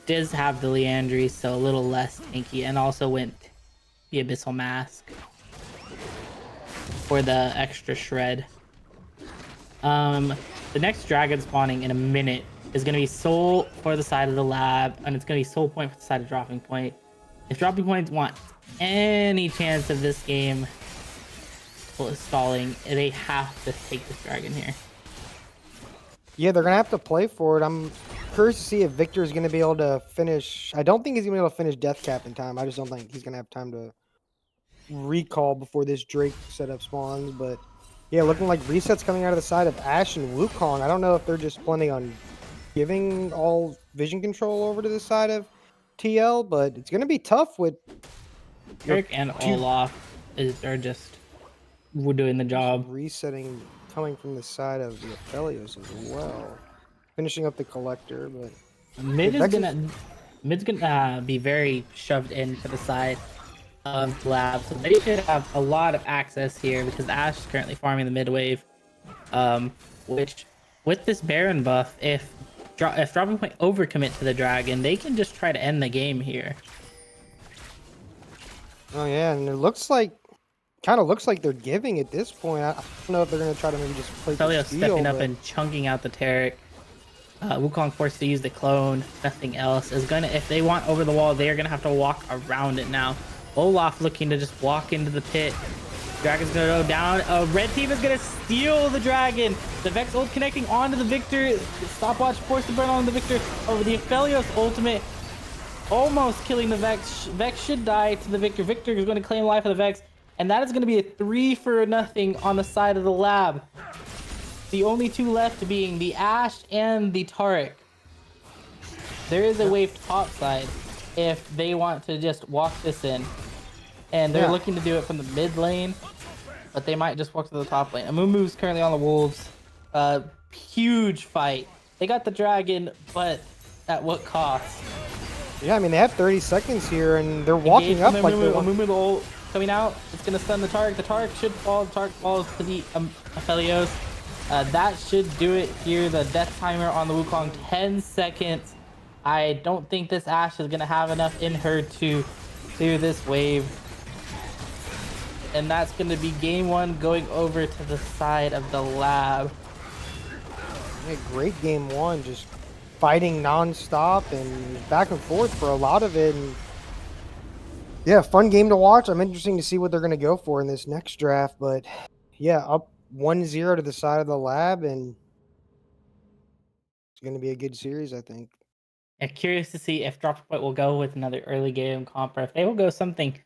does have the Leandry, so a little less tanky, and also went the Abyssal Mask for the extra shred. The next dragon spawning in a minute is going to be Soul for the side of the lab, and it's going to be Soul Point for the side of Dropping Point. If Dropping Point wants any chance of this game stalling, they have to take this dragon here. Yeah, they're going to have to play for it. I'm curious to see if Victor is going to be able to finish. I don't think he's going to be able to finish Death Cap in time. I just don't think he's going to have time to recall before this Drake setup spawns. But yeah, looking like resets coming out of the side of Ashe and Wukong. I don't know if they're just planning on giving all vision control over to the side of TL, but it's going to be tough with Eric and Olaf are just doing the job. Resetting coming from the side of the Aphelios as well. Finishing up the collector, but mid's gonna be very shoved in to the side of the lab, so they should have a lot of access here because Ashe is currently farming the mid wave. Which with this Baron buff, if Dropping Point overcommit to the dragon, they can just try to end the game here. Oh yeah, and it looks like, kind of looks like they're giving at this point. I don't know if they're going to try to maybe just play the steal, stepping up and chunking out the Taric. Wukong forced to use the clone. Nothing else is gonna. If they want over the wall, they are gonna have to walk around it now. Olaf looking to just walk into the pit. Dragon's gonna go down. Red team is gonna steal the dragon. The Vex ult connecting onto the Victor. Stopwatch forced to burn on the Victor. Oh, the Aphelios ultimate almost killing the Vex. Vex should die to the Victor. Victor is going to claim life of the Vex, and that is going to be a 3-for-0 on the side of the lab. The only 2 left being the Ashe and the Taric. There is a wave top side if they want to just walk this in. And they're looking to do it from the mid lane, but they might just walk to the top lane. Amumu's currently on the Wolves. Huge fight. They got the dragon, but at what cost? Yeah, I mean, they have 30 seconds here, and they're walking up like they're... Amumu the ult coming out. It's going to stun the Taric. The Taric should fall. The Taric falls to the Aphelios. That should do it here. The death timer on the Wukong, 10 seconds. I don't think this Ashe is going to have enough in her to clear this wave. And that's going to be game 1 going over to the side of the lab. Yeah, great game 1. Just fighting nonstop and back and forth for a lot of it. And yeah, fun game to watch. I'm interested to see what they're going to go for in this next draft. But yeah, up 1-0 to the side of the lab, and it's going to be a good series, I think. Yeah, curious to see if DroppingPoint will go with another early game comp, or if they will go something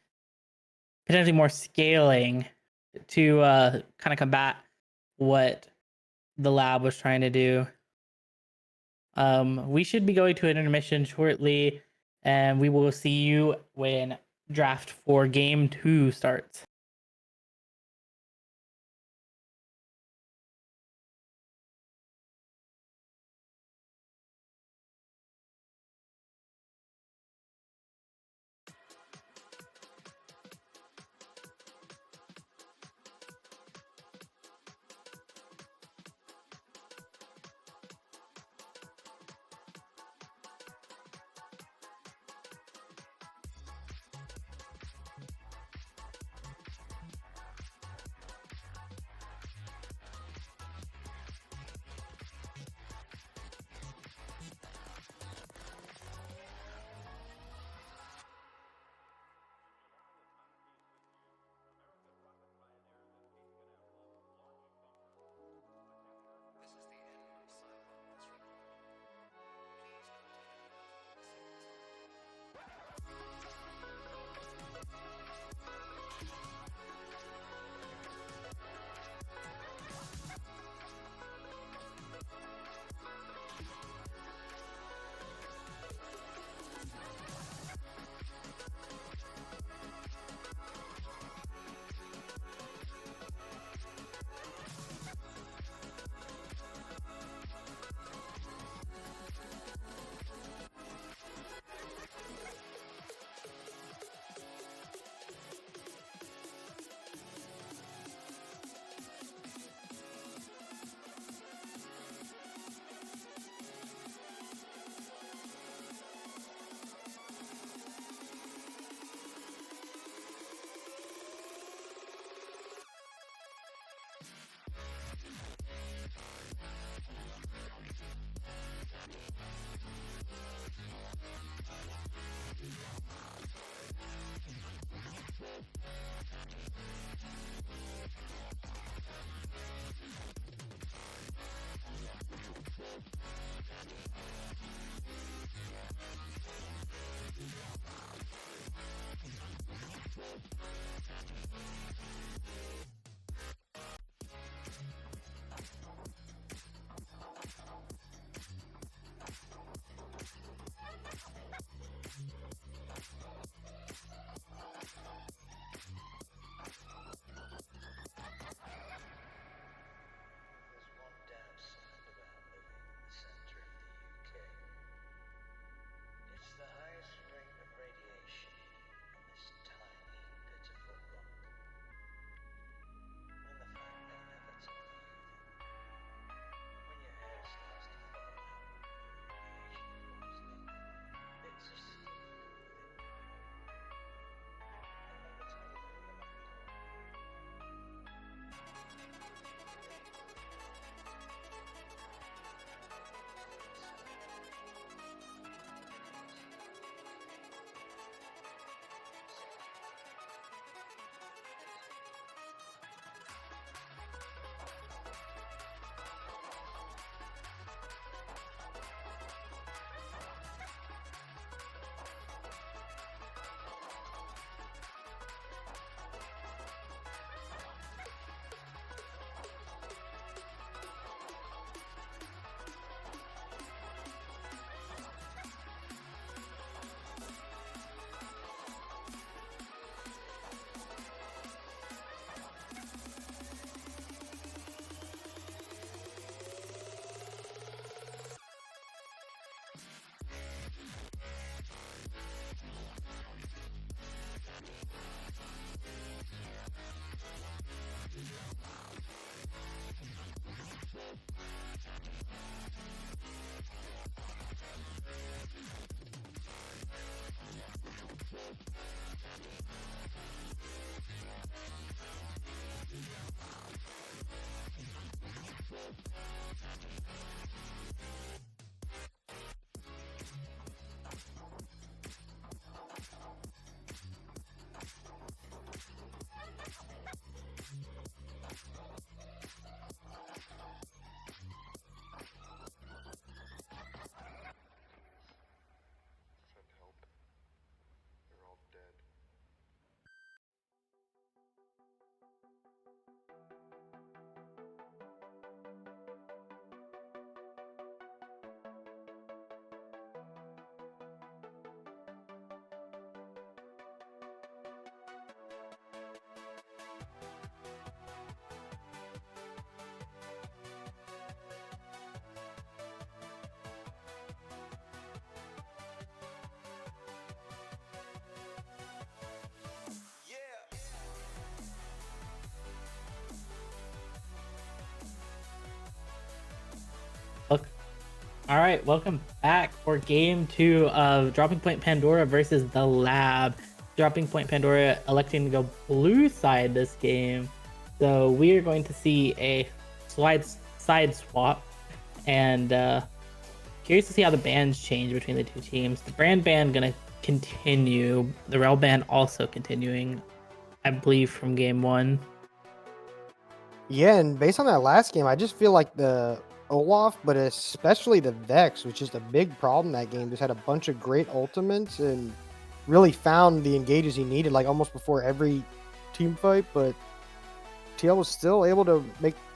potentially more scaling to kind of combat what the lab was trying to do. We should be going to an intermission shortly, and we will see you when draft for game 2 starts. All right, welcome back for game 2 of Dropping Point Pandora versus the Lab. Dropping Point Pandora electing to go blue side this game. So we are going to see a side swap, and curious to see how the bans change between the two teams. The brand ban gonna continue. The rel ban also continuing, I believe, from game 1. Yeah, and based on that last game, I just feel like the Olaf, but especially the Vex, which is a big problem that game, just had a bunch of great ultimates and really found the engages he needed, like almost before every team fight. But TL was still able to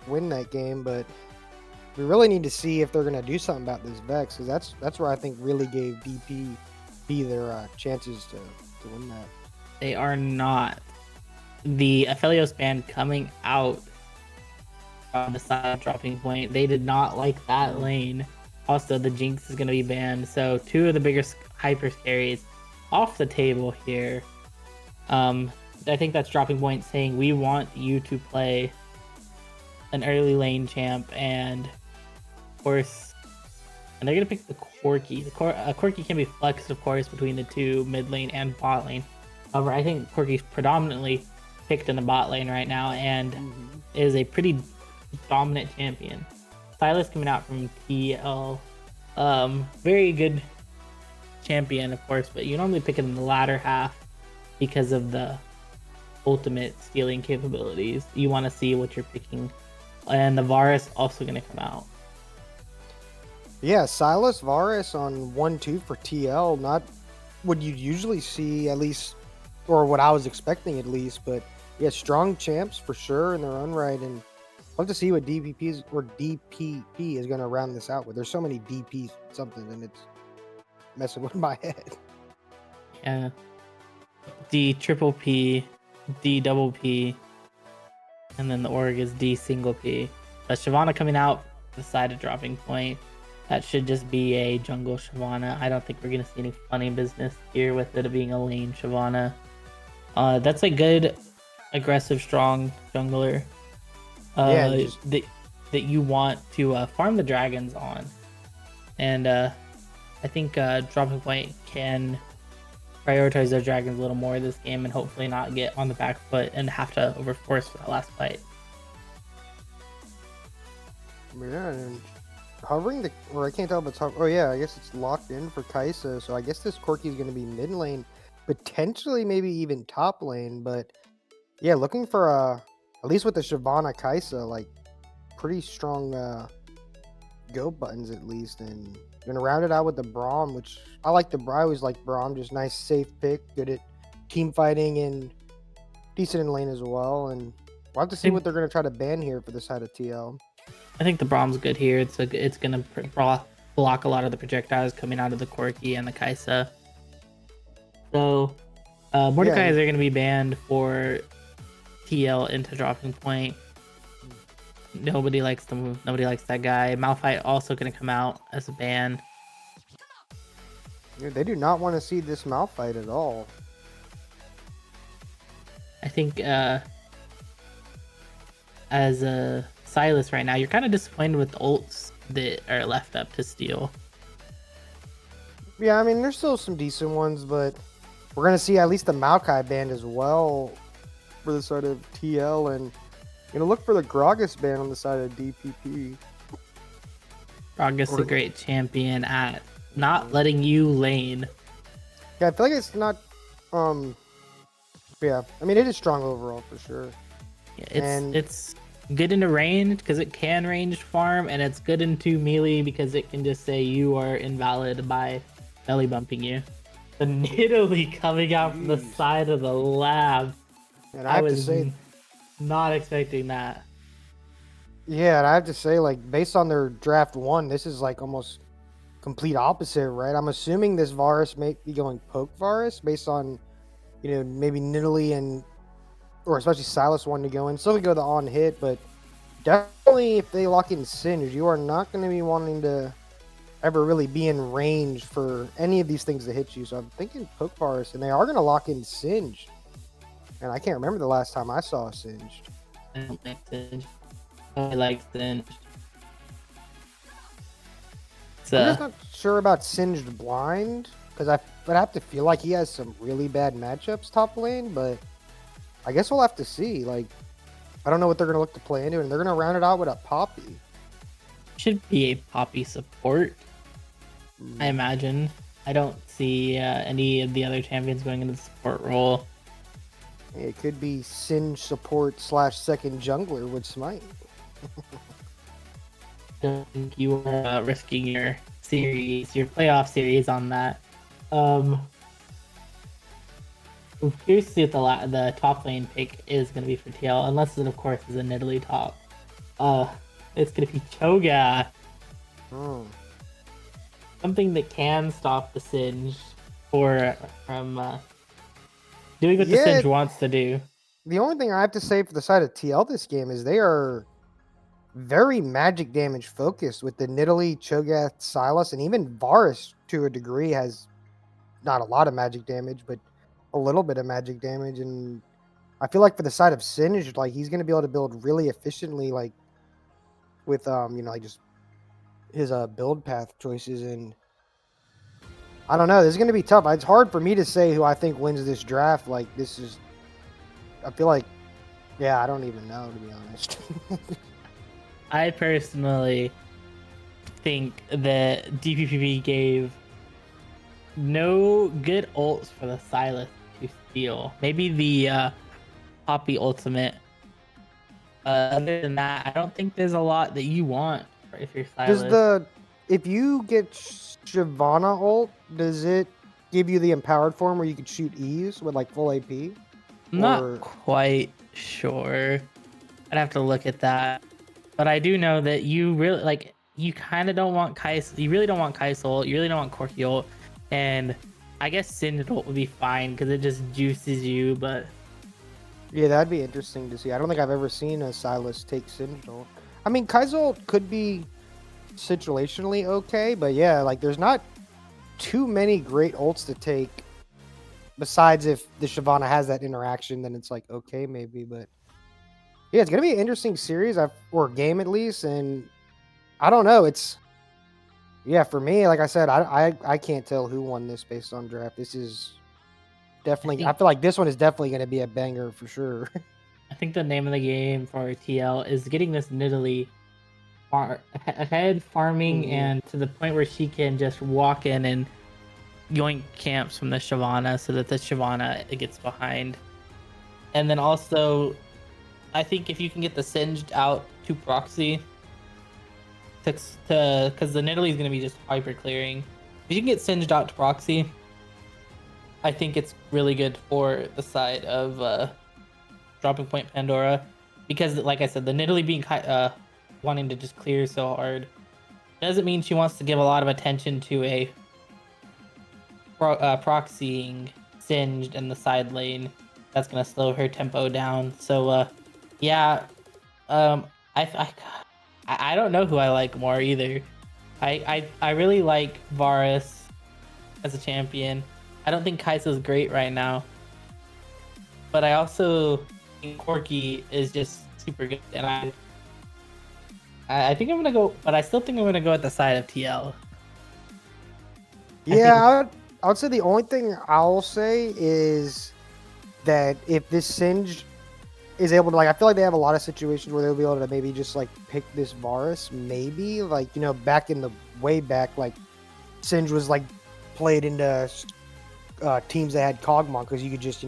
win that game. But we really need to see if they're gonna do something about this Vex, because that's where I think really gave DP their chances to win that. They are not. The Aphelios ban coming out on the side of Dropping Point, they did not like that lane. Also, the Jinx is going to be banned, so 2 of the biggest hyper carries off the table here. I think that's Dropping Point saying we want you to play an early lane champ, and of course, and they're going to pick the Corki. Corki can be flexed, of course, between the 2 mid lane and bot lane. However, I think Corki's predominantly picked in the bot lane right now, and is a pretty dominant champion. Silas coming out from TL, very good champion, of course, but you normally pick it in the latter half because of the ultimate stealing capabilities. You want to see what you're picking, and the Varus also going to come out. Yeah, Silas Varus on 1-2 for TL, not what you'd usually see, at least, or what I was expecting at least, but yeah, strong champs for sure in their own right, and love to see what DPP is going to round this out with. There's so many DPs something, and it's messing with my head. Yeah, D triple P, D double P, and then the org is D single P. But Shyvana coming out the side of Dropping Point. That should just be a jungle Shyvana. I don't think we're gonna see any funny business here with it being a lane Shyvana. That's a good, aggressive, strong jungler. That you want to farm the dragons on, and I think Dropping Point can prioritize their dragons a little more this game and hopefully not get on the back foot and have to overforce for the last fight. Yeah, and hovering or I can't tell if it's oh yeah, I guess it's locked in for Kaisa, so I guess this Corki is going to be mid lane, potentially maybe even top lane, but yeah, looking for at least with the Shyvana Kaisa, like pretty strong go buttons at least, and gonna round it out with the Braum, which I always like Braum, just nice safe pick, good at team fighting and decent in lane as well. And we'll have to see what they're gonna try to ban here for the side of TL. I think the Braum's good here. It's gonna block a lot of the projectiles coming out of the Corki and the Kaisa. So Mordekaiser are gonna be banned for TL into Dropping Point. Nobody likes them. Nobody likes that guy. Malphite also going to come out as a ban. Yeah, they do not want to see this Malphite at all. I think as a Silas right now, you're kind of disappointed with the ults that are left up to steal. Yeah, I mean, there's still some decent ones, but we're going to see at least the Maokai band as well for the side of TL, and look for the Gragas ban on the side of DPP. Gragas a great champion at not letting you lane. Yeah, I feel like it's not yeah, I mean, it is strong overall for sure. Yeah, it's good into range because it can range farm, and it's good into melee because it can just say you are invalid by belly bumping you. The Nidalee coming out from the side of the Lab. And I have to say, not expecting that. Yeah, and I have to say, like, based on their draft 1, this is like almost complete opposite, right? I'm assuming this Varus may be going poke Varus based on, maybe Nidalee or especially Silas wanting to go in. Still could go the on hit, but definitely if they lock in Singe, you are not going to be wanting to ever really be in range for any of these things to hit you. So I'm thinking poke Varus, and they are going to lock in Singe. And I can't remember the last time I saw a Singed. I don't like Singed. I like Singed. It's I'm just not sure about Singed Blind because I'd have to feel like he has some really bad matchups top lane, but I guess we'll have to see. Like, I don't know what they're gonna look to play into, and they're gonna round it out with a Poppy. should be a Poppy support, I imagine. I don't see any of the other champions going into the support role. It could be Singe support / second jungler with Smite. I don't think you are risking your playoff series on that. I'm curious to see what the top lane pick is going to be for TL, unless it, of course, is a Nidalee top. It's going to be Cho'Gath. Something that can stop the Singe from doing what the Singe wants to do. The only thing I have to say for the side of TL this game is they are very magic damage focused with the Nidalee, Cho'Gath, Sylas, and even Varus to a degree has not a lot of magic damage, but a little bit of magic damage. And I feel like for the side of Singe, like he's going to be able to build really efficiently, like with like just his build path choices. And I don't know, this is going to be tough. It's hard for me to say who I think wins this draft. Like I feel like, yeah, I don't even know, to be honest. I personally think that DPPP gave no good ults for the Sylas to steal. Maybe the Poppy ultimate. Other than that, I don't think there's a lot that you want if you're Sylas. If you get Shyvana ult, does it give you the empowered form where you could shoot E's with like full AP? I'm not quite sure. I'd have to look at that. But I do know that you really you kind of don't want Kais. You really don't want Kais ult. You really don't want Corki ult. And I guess Singed ult would be fine because it just juices you. But yeah, that'd be interesting to see. I don't think I've ever seen a Sylas take Singed ult. I mean, Kais ult could be situationally okay, but yeah, like there's not too many great ults to take. Besides, if the Shyvana has that interaction, then it's like okay, maybe, but. Yeah, it's gonna be an interesting series, or game at least, and I don't know. For me, like I said, I can't tell who won this based on draft. This is definitely. I feel like this one is definitely gonna be a banger for sure. I think the name of the game for TL is getting this Nidalee ahead farming and to the point where she can just walk in and yoink camps from the Shyvana so that the Shyvana gets behind, and then also. I think if you can get the Singed out to proxy, because the Nidalee is going to be just hyper clearing. If you can get Singed out to proxy, I think it's really good for the side of DroppingPoint Pandora, because like I said, the Nidalee being wanting to just clear so hard doesn't mean she wants to give a lot of attention to a proxying Singed in the side lane. That's going to slow her tempo down. So yeah, I don't know who I like more either. I really like Varus as a champion. I don't think Kai'Sa's great right now, but I also think Corki is just super good, and I think I'm gonna go, but I still think I'm gonna go at the side of TL. Yeah, I would say the only thing I'll say is that if this Singe is able to, like, I feel like they have a lot of situations where they'll be able to maybe just like pick this Varus, maybe like back in the way back, like Singe was like played into teams that had Kog'Maw because you could just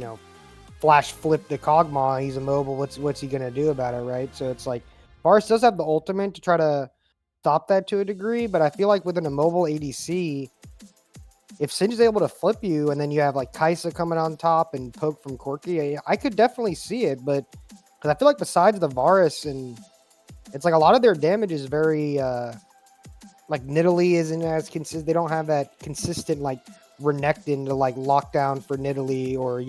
flash flip the Kog'Maw. He's immobile. What's he gonna do about it, right? So it's like Varus does have the ultimate to try to stop that to a degree, but I feel like with an immobile ADC, if Singe is able to flip you and then you have like Kai'Sa coming on top and poke from Corki, I could definitely see it. But because I feel like besides the Varus, and it's like a lot of their damage is very like Nidalee isn't as consistent. They don't have that consistent like Renekton to like lockdown for Nidalee, or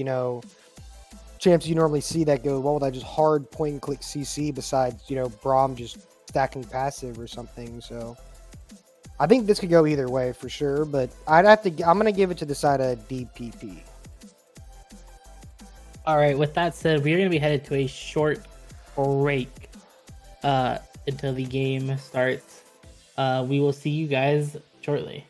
champs you normally see that go well with that just hard point and click CC. Besides Braum just stacking passive or something. So I think this could go either way for sure, but I'm going to give it to the side of DPP. All right, with that said, we're going to be headed to a short break until the game starts. We will see you guys shortly.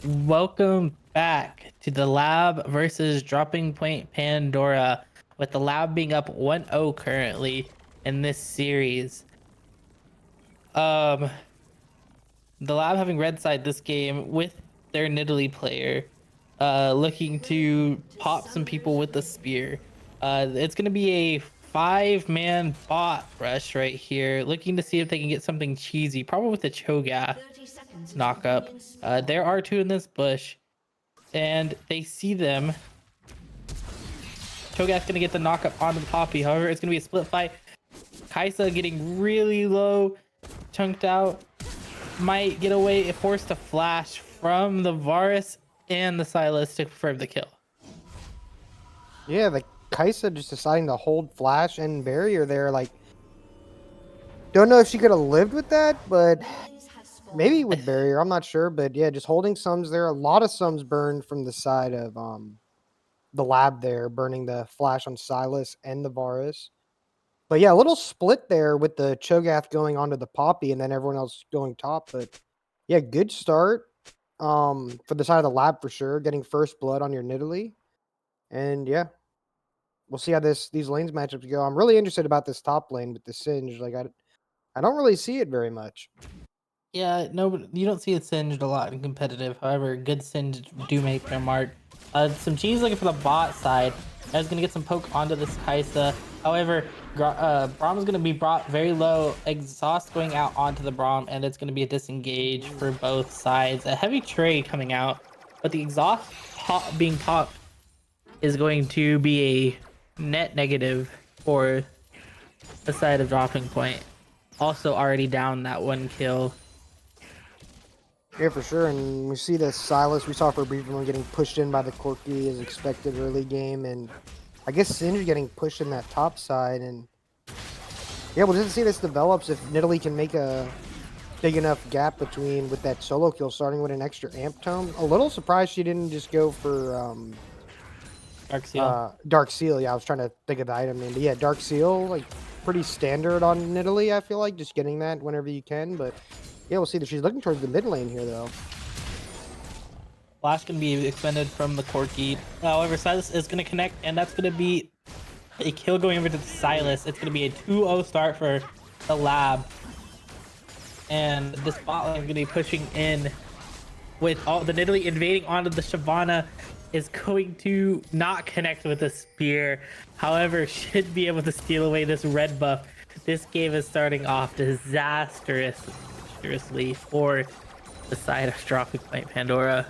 Welcome back to the lab versus Dropping Point Pandora, with the lab being up 1-0 currently in this series. Um, the lab having red side this game with their Nidalee player, looking to pop some people with the spear. It's gonna be a 5-man bot rush right here, looking to see if they can get something cheesy, probably with the Cho'Gath 30 seconds knock until up. minions spawn. There are two in this bush, and they see them. Cho'Gath's gonna get the knock up onto the Poppy. However, it's gonna be a split fight. Kaisa getting really low, chunked out, might get away, forced to flash from the Varus and the Silas to confirm the kill. Yeah, the Kaisa just deciding to hold flash and barrier there. Like, don't know if she could have lived with that, but Minions have spawned. maybe with barrier. I'm not sure, but yeah, just holding sums there. A lot of sums burned from the side of the lab there, burning the flash on Silas and the Varus. But yeah, a little split there with the Cho'Gath going onto the Poppy and then everyone else going top. But yeah, good start for the side of the lab for sure. Getting first blood on your Nidalee. And yeah, we'll see how these lanes matchups go. I'm really interested about this top lane with the Singe. Like I don't really see it very much. Yeah, no, but you don't see it singed a lot in competitive. However, good singed do make their mark. Some cheese looking for the bot side. I was gonna get some poke onto this Kaisa. However, Braum is gonna be brought very low. Exhaust going out onto the Braum, and it's gonna be a disengage for both sides. A heavy trade coming out, but the exhaust being popped is going to be a net negative for the side of Dropping Point. Also already down that 1 kill. Yeah, for sure. And we see the Silas we saw for a brief moment getting pushed in by the Corki as expected early game. And I guess Singe getting pushed in that top side. And yeah, we'll just see this develops if Nidalee can make a big enough gap between with that solo kill starting with an extra amp tome. A little surprised she didn't just go for Dark Seal. Dark Seal. Yeah, I was trying to think of the item name. But yeah, Dark Seal, like pretty standard on Nidalee, I feel like. Just getting that whenever you can. But yeah, we'll see that she's looking towards the mid lane here though. Flash can be expended from the Corki. However, Silas is going to connect, and that's going to be a kill going over to the Silas. It's going to be a 2-0 start for the lab. And this bot lane is going to be pushing in with all the Nidalee invading onto the Shyvana. Is going to not connect with the spear. However, should be able to steal away this red buff. This game is starting off disastrously for the side of Dropping Point Pandora.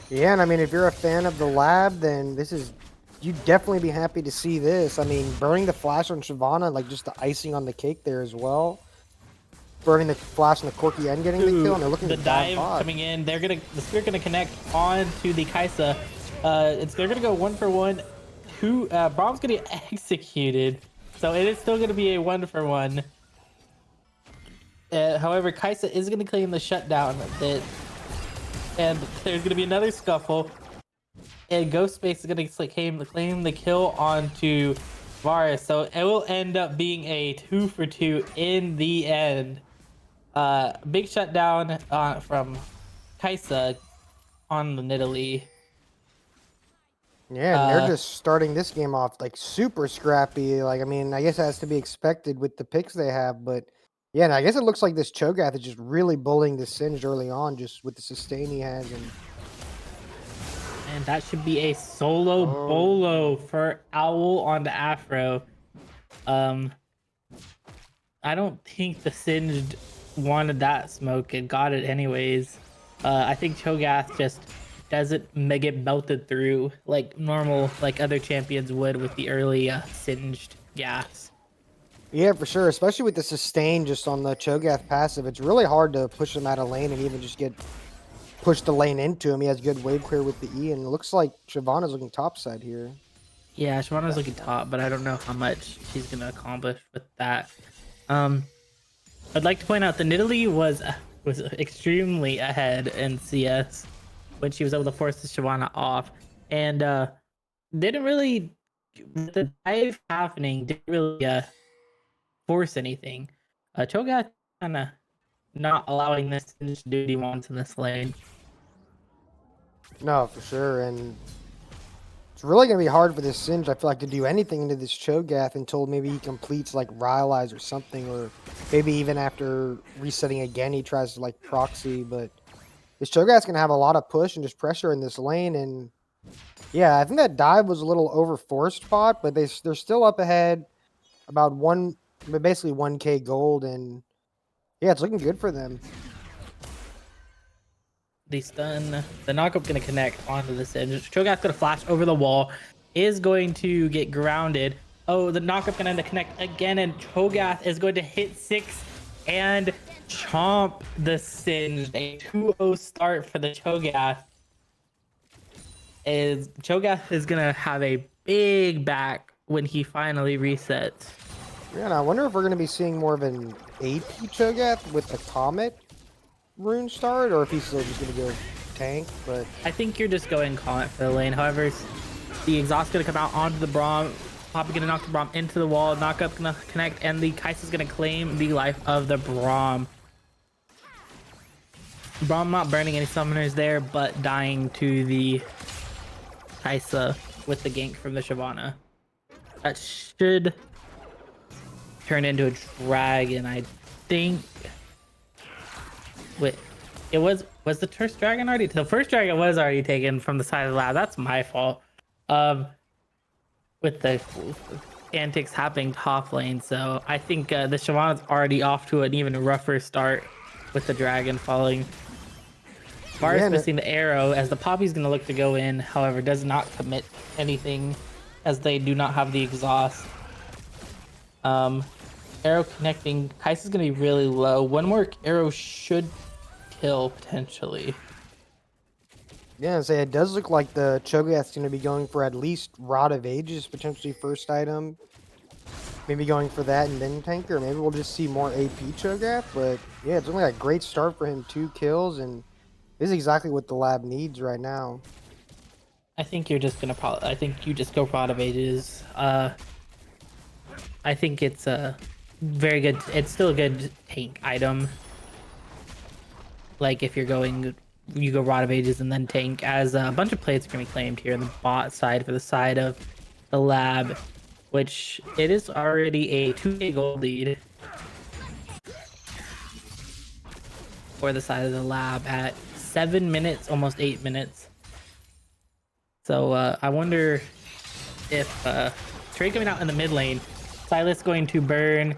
Yeah, and I mean, if you're a fan of the lab, then this is, you'd definitely be happy to see this. I mean, burning the flash on Shyvana, like just the icing on the cake there as well. Burning the flash on the Corki and getting the kill, and they're looking the to dive bot. coming in. The spear gonna connect onto the Kaisa. They're gonna go 1-for-1. Braum's gonna get executed, so it is still gonna be a 1-for-1. However, Kaisa is gonna claim the shutdown and there's gonna be another scuffle. And Ghostface is gonna claim the kill onto Varus, so it will end up being a 2-for-2 in the end. Big shutdown from Kaisa on the Nidalee. Yeah, and they're just starting this game off like super scrappy. Like, I mean, I guess it has to be expected with the picks they have, but yeah, and I guess it looks like this Cho'Gath is just really bullying the Singe early on, just with the sustain he has. And that should be a solo bolo for Owl on the Afro. I don't think the Singed wanted that smoke and got it anyways. I think Cho'Gath just doesn't get melted through like normal, like other champions would with the early Singed gas. Yeah, for sure. Especially with the sustain just on the Cho'Gath passive, it's really hard to push him out of lane and even just push the lane into him. He has good wave clear with the E, and it looks like Shyvana's looking topside here. Yeah, Shyvana's looking top, but I don't know how much she's gonna accomplish with that. I'd like to point out the Nidalee was extremely ahead in CS when she was able to force the Shyvana off, and didn't really, the dive happening didn't really force anything. Cho'Gath kind of not allowing this to do what he wants in this lane. No, for sure. And it's really going to be hard for this Singe, I feel like, to do anything into this Cho'Gath until maybe he completes, like, Rylai's or something. Or maybe even after resetting again, he tries to, like, proxy. But this Cho'Gath's going to have a lot of push and just pressure in this lane. And, yeah, I think that dive was a little overforced, Pot. But they're still up ahead about basically 1K gold. And, yeah, it's looking good for them. The stun, the knockup going to connect onto the Singe. Cho'Gath's going to flash over the wall, is going to get grounded. Oh, the knockup going to connect again, and Cho'Gath is going to hit 6 and chomp the Singe. A 2-0 start for the Cho'Gath. Cho'Gath is going to have a big back when he finally resets. Yeah, and I wonder if we're going to be seeing more of an AP Cho'Gath with the Comet rune start, or if he's still just going to go tank. But I think you're just going Comet for the lane. However, the exhaust going to come out onto the Braum. Poppy going to knock the Braum into the wall. Knockup going to connect, and the Kai'Sa's going to claim the life of the Braum. Braum not burning any summoners there, but dying to the Kai'Sa with the gank from the Shyvana. That should turn into a dragon, I think. Wait, was the first dragon already? The first dragon was already taken from the side of the lab. That's my fault. With the antics happening top lane, so I think the Shyvana's already off to an even rougher start with the dragon falling. Varus missing the arrow as the Poppy's gonna look to go in, however, does not commit anything as they do not have the exhaust. Arrow connecting. Kai'Sa's gonna be really low. One more arrow should kill potentially. yeah, so it does look like the Cho'Gath's going to be going for at least Rod of Ages, potentially first item. Maybe going for that and then tanker. Maybe we'll just see more AP Cho'Gath. But yeah, it's only a great start for him. 2 kills, and this is exactly what the lab needs right now. I think you're just gonna probably. I think you just go Rod of Ages. I think it's a very good. It's still a good tank item. Like if you're going, you go Rod of Ages and then tank, as a bunch of plates are gonna be claimed here on the bot side for the side of the lab, which it is already a 2K gold lead for the side of the lab at 7 minutes, almost 8 minutes. So I wonder if trade coming out in the mid lane, Silas going to burn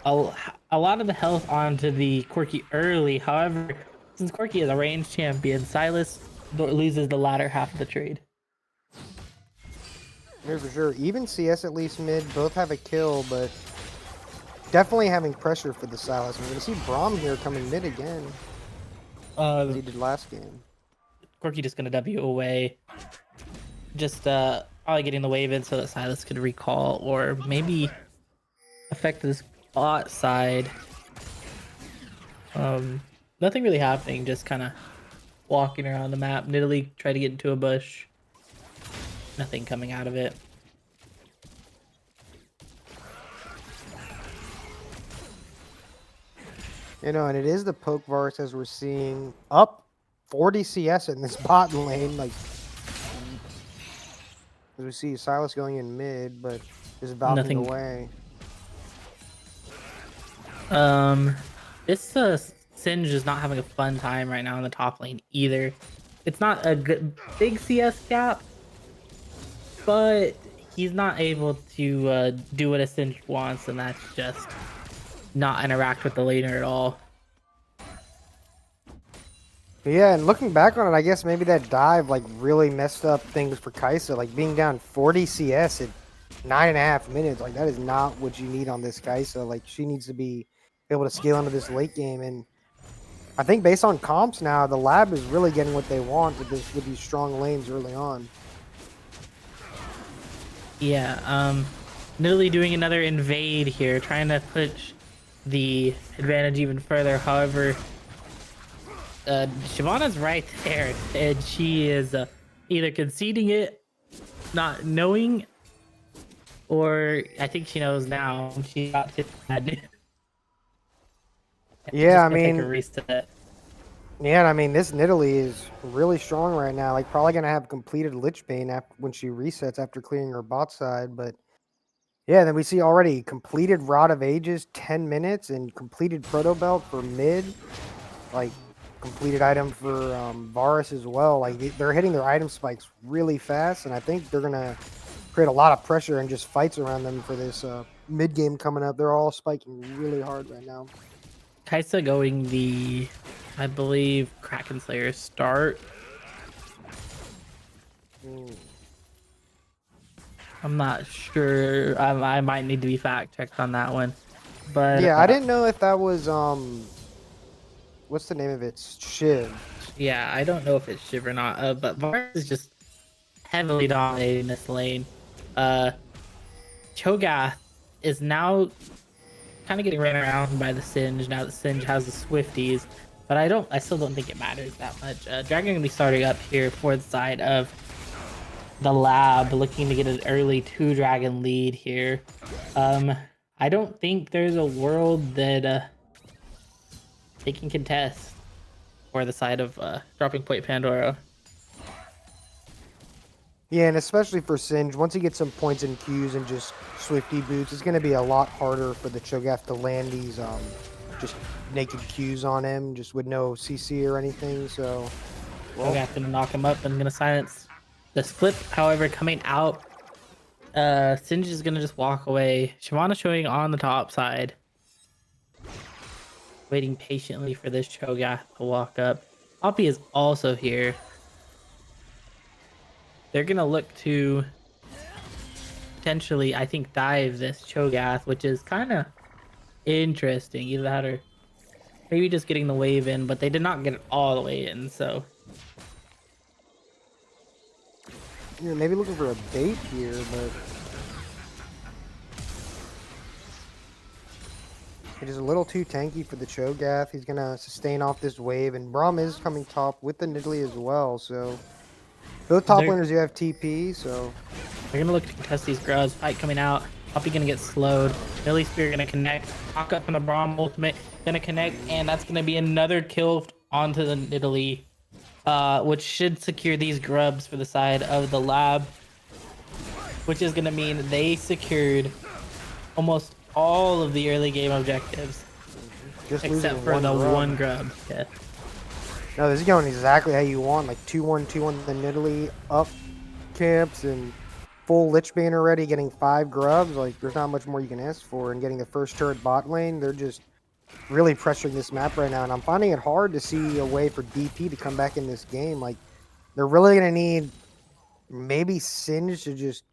a lot of the health onto the Corki early. However, since Corki is a ranged champion, Silas loses the latter half of the trade. Yeah, for sure. Even CS at least mid, both have a kill, but definitely having pressure for the Silas. We're going to see Braum here coming mid again, as he did last game. Corki just going to W away. Just probably getting the wave in so that Silas could recall, or maybe affect this bot side. Nothing really happening, just kind of walking around the map. Nidalee tried to get into a bush. Nothing coming out of it. You know, and it is the poke Varus as we're seeing up 40 CS in this bot lane. Like, as we see Silas going in mid, but just valving away. This Singe is not having a fun time right now in the top lane either. It's not a good big CS gap, but he's not able to do what a Singe wants, and that's just not interact with the laner at all. Yeah, and looking back on it, I guess maybe that dive like really messed up things for Kai'Sa. Like being down 40 CS at 9.5 minutes, like that is not what you need on this Kai'Sa. Like she needs to be able to scale into this late game, and I think based on comps now, the lab is really getting what they want with these strong lanes early on. Yeah, Nidalee doing another invade here, trying to push the advantage even further. However, Shyvana's right there, and she is either conceding it, not knowing, or I think she knows now. She got hit bad. Yeah, I Take a mean, reset. Yeah, and I mean, this Nidalee is really strong right now. Like, probably going to have completed Lich Bane after, when she resets after clearing her bot side. But yeah, then we see already completed Rod of Ages, 10 minutes, and completed Proto Belt for mid. Like, completed item for Varus as well. Like, they're hitting their item spikes really fast, and I think they're going to create a lot of pressure and just fights around them for this mid game coming up. They're all spiking really hard right now. Kaisa going the, I believe, Kraken Slayer start. Mm. I'm not sure. I might need to be fact checked on that one. But Yeah, I didn't know if that was what's the name of it? Shiv. yeah, I don't know if it's Shiv or not. But Varus is just heavily dominating this lane. Cho'Gath is now kind of getting ran around by the Singe now that Singe has the Swifties, but I still don't think it matters that much. Dragon gonna be starting up here for the side of the lab, looking to get an early 2-dragon lead here. I don't think there's a world that they can contest for the side of Dropping Point Pandora. Yeah, and especially for Singe, once he gets some points and Qs and just Swifty boots, it's going to be a lot harder for the Cho'Gath to land these just naked Qs on him, just with no CC or anything. So, Cho'Gath gonna knock him up and gonna silence this flip. However, coming out, Singe is gonna just walk away. Shyvana showing on the top side, waiting patiently for this Cho'Gath to walk up. Poppy is also here. They're gonna look to potentially, I think, dive this Cho'Gath, which is kind of interesting. Either that or maybe just getting the wave in, but they did not get it all the way in, so. yeah, maybe looking for a bait here, but it is a little too tanky for the Cho'Gath. He's going to sustain off this wave, and Braum is coming top with the Nidalee as well, so both top laners do have TP, so They're gonna look to contest these grubs. Fight coming out. Poppy gonna get slowed. Lily Spear gonna connect. Knock up from the Braum ultimate. Gonna connect, and that's gonna be another kill onto the Nidalee, which should secure these grubs for the side of the lab, which is gonna mean they secured almost all of the early game objectives, just except losing for the grub. one grub. Yeah. No, this is going exactly how you want, like 2-1, 2-1 the Nidalee, up camps, and full Lich Bane already, getting 5 grubs. Like, there's not much more you can ask for, and getting the first turret bot lane. They're just really pressuring this map right now, and I'm finding it hard to see a way for DP to come back in this game. Like, they're really going to need maybe Singe to just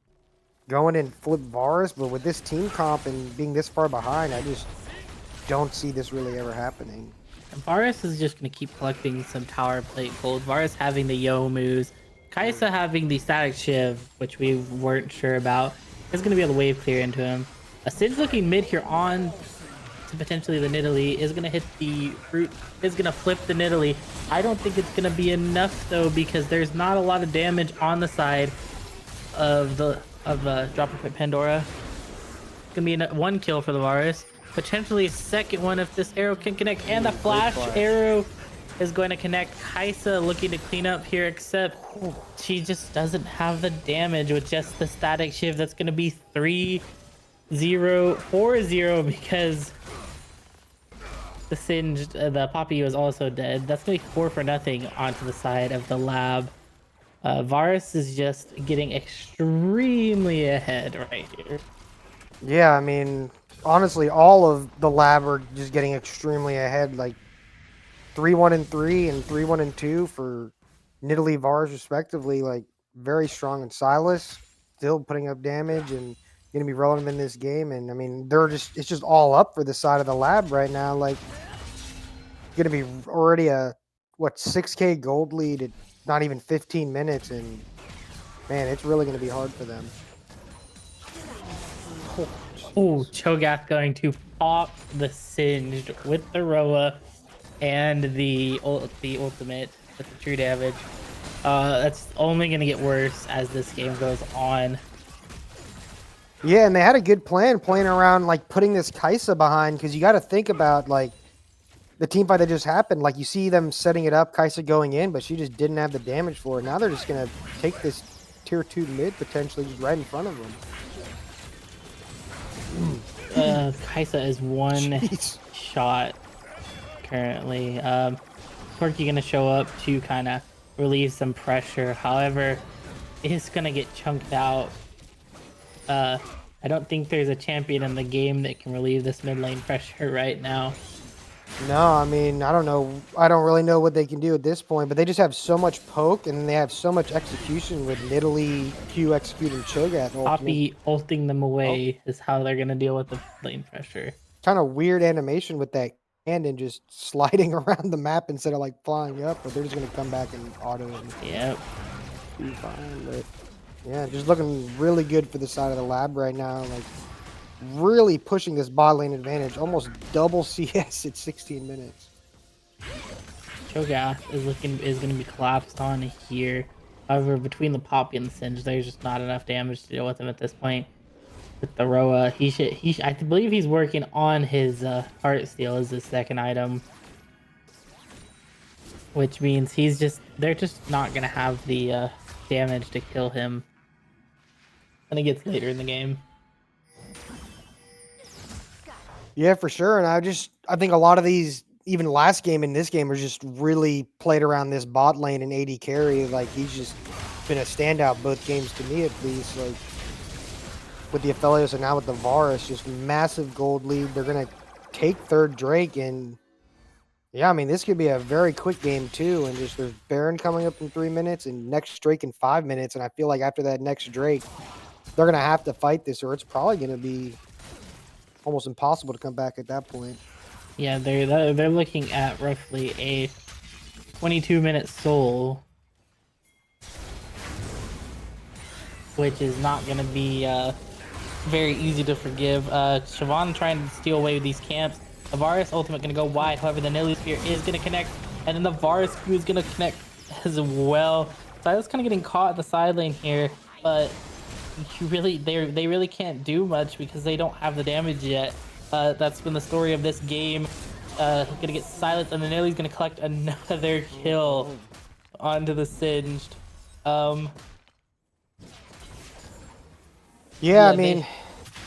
go in and flip Varus, but with this team comp and being this far behind, I just don't see this really ever happening. Varus is just going to keep collecting some tower plate gold. Varus having the Youmu's. Kaisa having the Static Shiv, which we weren't sure about, is going to be able to wave clear into him. A Singe looking mid here on to potentially the Nidalee, is going to hit the root, is going to flip the Nidalee. I don't think it's going to be enough though, because there's not a lot of damage on the side of Dropping Point Pandora. It's going to be one kill for the Varus. Potentially a second one if this arrow can connect, and the flash arrow is going to connect. Kaisa looking to clean up here, except she just doesn't have the damage with just the Static Shiv. That's going to be 3-0, 4-0, because the Singe, the Poppy was also dead. That's going to be 4-0 onto the side of the lab. Varus is just getting extremely ahead right here. Yeah, I mean, honestly, all of the lab are just getting extremely ahead, like 3-1-3 and 3-1-2 for Nidalee, Varus respectively. Like, very strong, and Silas still putting up damage and going to be relevant in this game. And I mean, it's just all up for the side of the lab right now. Like, going to be already a 6K gold lead at not even 15 minutes, and man, it's really going to be hard for them. Oh, Cho'Gath going to pop the Singed with the Roa and the ultimate with the true damage. That's only going to get worse as this game goes on. Yeah, and they had a good plan playing around, like, putting this Kaisa behind, because you got to think about, like, the team fight that just happened, like you see them setting it up, Kaisa going in, but she just didn't have the damage for it. Now they're just gonna take this tier 2 mid potentially just right in front of them. Kaisa is one Jeez. shot currently. Corky gonna show up to kind of relieve some pressure. However, it's gonna get chunked out. I don't think there's a champion in the game that can relieve this mid lane pressure right now. No, I mean, I don't know. I don't really know what they can do at this point, but they just have so much poke and they have so much execution with Nidalee, Q executing Cho'Gath. Poppy ulting them away is how they're gonna deal with the lane pressure. Kind of weird animation with that hand and just sliding around the map instead of like flying up, but they're just gonna come back and auto him. Yep. Be fine, but yeah, just looking really good for the side of the lab right now. Like really pushing this bot lane advantage, almost double CS at 16 minutes. Cho'Gath is gonna be collapsed on here. However, between the Poppy and the Singe, there's just not enough damage to deal with him at this point. With the Roa, I believe he's working on his Heart Steel as his second item, which means they're just not gonna have the damage to kill him when it gets later in the game. Yeah, for sure. And I think a lot of these, even last game and this game, are just really played around this bot lane and AD carry. Like he's just been a standout both games to me at least. Like with the Aphelios and now with the Varus, just massive gold lead. They're gonna take third Drake, and yeah, I mean this could be a very quick game too. And just there's Baron coming up in 3 minutes and next Drake in 5 minutes. And I feel like after that next Drake, they're gonna have to fight this, or it's probably gonna be almost impossible to come back at that point. Yeah, they're looking at roughly a 22-minute soul, which is not going to be very easy to forgive. Siobhan trying to steal away with these camps. The Varus ultimate going to go wide. However, the Nidalee Spear is going to connect, and then the Varus Q is going to connect as well. So I was kind of getting caught in the side lane here, but they really can't do much because they don't have the damage yet. That's been the story of this game. Gonna get silenced, and the Nidalee's gonna collect another kill onto the Singed. Yeah, I mean,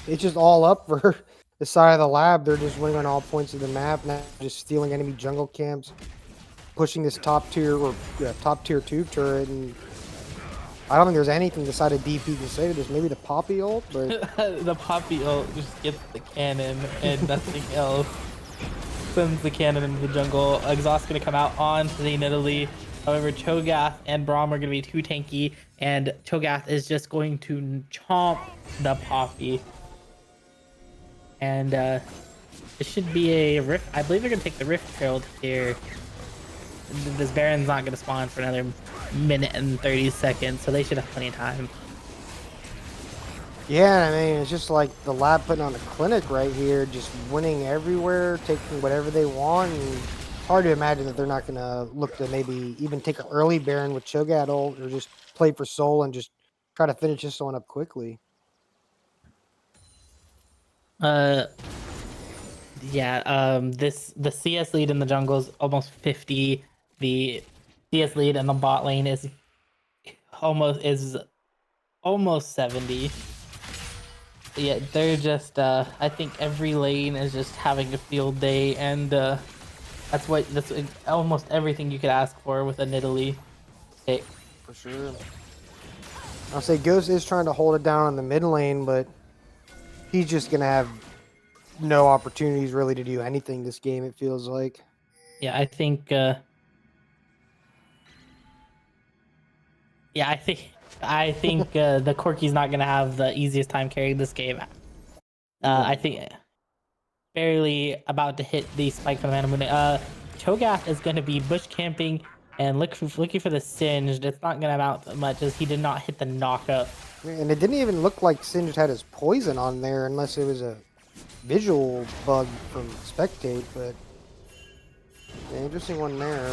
it's just all up for the side of the lab. They're just winning on all points of the map now, just stealing enemy jungle camps, pushing this top tier 2 turret, and I don't think there's anything the side of DP can say to this. Maybe the Poppy ult, but the Poppy ult just gets the cannon and nothing else. Sends the cannon into the jungle. Exhaust gonna come out onto the Nidalee. However, Cho'Gath and Braum are gonna be too tanky, and Cho'Gath is just going to chomp the Poppy. And it should be a Rift. I believe they're gonna take the Rift Herald here. This Baron's not gonna spawn for another minute and 30 seconds, so they should have plenty of time. yeah, I mean, it's just like the lab putting on a clinic right here, just winning everywhere, taking whatever they want. And it's hard to imagine that they're not going to look to maybe even take an early Baron with Cho'Gath ult, or just play for soul and just try to finish this one up quickly. Yeah, the CS lead in the jungle is almost 50. The CS lead in the bot lane is almost 70. Yeah, they're just I think every lane is just having a field day, and that's almost everything you could ask for with a Nidalee pick. For sure. I'll say Ghost is trying to hold it down on the mid lane, but he's just going to have no opportunities really to do anything this game, it feels like. Yeah, I think the Corky's not gonna have the easiest time carrying this game. I think barely about to hit the spike from the Mana. Cho'Gath is gonna be bush camping and looking for the Singed. It's not gonna amount to much as he did not hit the knockup. And it didn't even look like Singed had his poison on there unless it was a visual bug from Spectate, but yeah, interesting one there.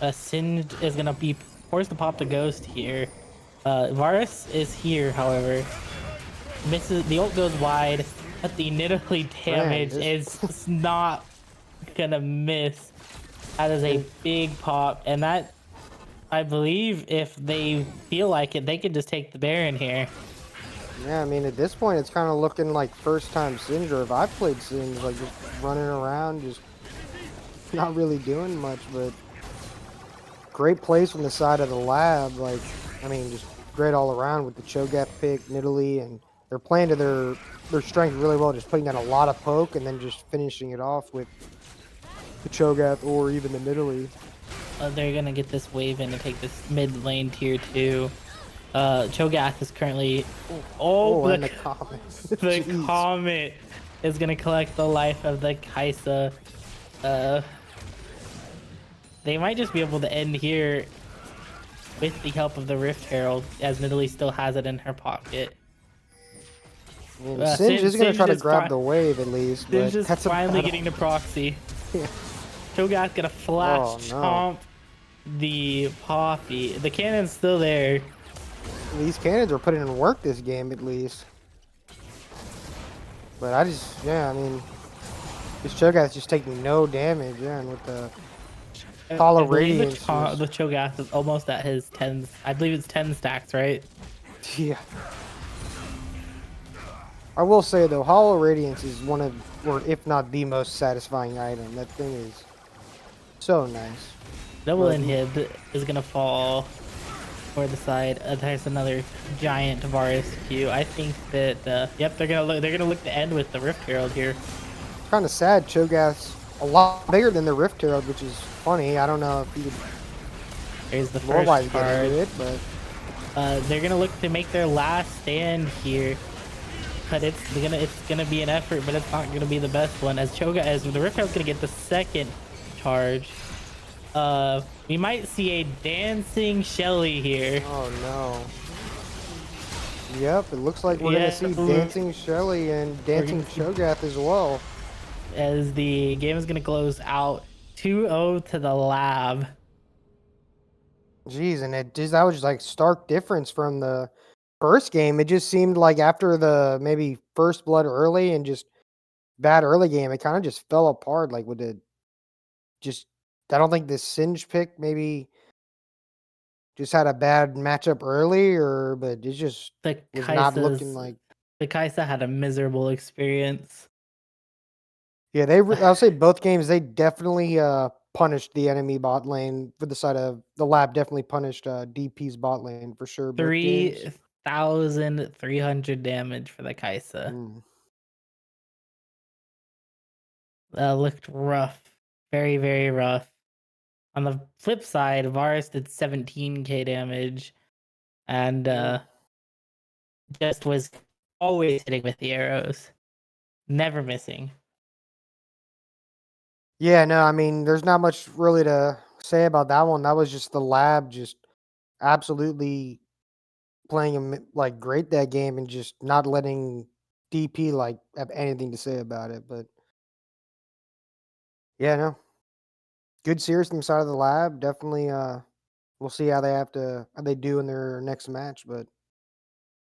But Singed is gonna be forced to pop the Ghost here. Varus is here, however. Misses, the ult goes wide, but the Nidalee damage is not gonna miss. That is a And- big pop, and that, I believe, if they feel like it, they can just take the Baron here. Yeah, I mean, at this point, it's kind of looking like first time Singed, or if I've played Singed, like just running around, just not really doing much, but great plays from the side of the lab. Like, I mean, just great all around with the Cho'Gath pick, Nidalee, and they're playing to their strength really well, just putting down a lot of poke and then just finishing it off with the Cho'Gath or even the Nidalee. They're gonna get this wave in and take this mid lane tier 2. Cho'Gath is currently. Oh, The, and the comment. the Jeez. comet is gonna collect the life of the Kaisa. They might just be able to end here with the help of the Rift Herald, as Nidalee still has it in her pocket. I mean, Singed is going to try to grab the wave at least, but Singe is that's finally about getting the proxy. Yeah. Cho'Gath gonna flash Oh, no. chomp the Poppy. The cannon's still there. These cannons are putting in work this game at least. But I mean, this Cho'Gath's just taking no damage, yeah, and with the Hollow I believe Radiance. the Cho'Gath is almost at his 10. I believe it's 10 stacks, right? Yeah. I will say though, Hollow Radiance is one of, or if not the most satisfying item. That thing is so nice. Double But- inhib is gonna fall for the side. There's another giant Varus Q. I think that yep, they're gonna look to end with the Rift Herald here. Kind of sad. Cho'Gath's a lot bigger than the Rift Herald, which is funny. I don't know if you could There's the first lore-wise get card. into it, but They're gonna look to make their last stand here, but it's gonna be an effort, but it's not gonna be the best one. As the Rift Herald's gonna get the second charge. We might see a dancing Shelly here. oh no. Yep, it looks like we're Yeah, gonna see Dancing Shelly and Dancing Cho'Gath as well. As the game is gonna close out 2-0 to the lab. Jeez, and that was just like stark difference from the first game. It just seemed like after the maybe first blood early and just bad early game, it kind of just fell apart. Like with the just, I don't think the Singe pick maybe just had a bad matchup early, but it just The was not looking Kaisa's like. the Kaisa had a miserable experience. Yeah, I'll say both games they definitely punished the enemy bot lane for the side of the lab. Definitely punished DP's bot lane for sure. Both games. 3,300 damage for the Kaisa. Mm. Looked rough. Very, very rough. On the flip side, Varus did 17k damage and just was always hitting with the arrows. Never missing. Yeah, no, I mean, there's not much really to say about that one. That was just the lab just absolutely playing him like great that game and just not letting DP like have anything to say about it. But yeah, no, good series from the side of the lab. Definitely, we'll see how they do in their next match. But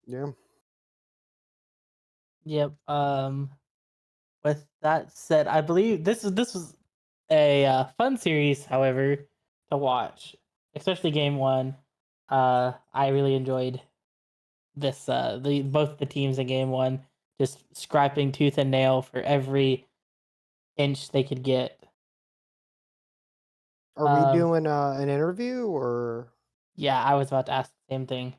yeah, Yep. With that said, I believe this was a fun series, however, to watch, especially game one. I really enjoyed this. Both the teams in game one just scrapping tooth and nail for every inch they could get. are we Um, doing an interview or? Yeah, I was about to ask the same thing.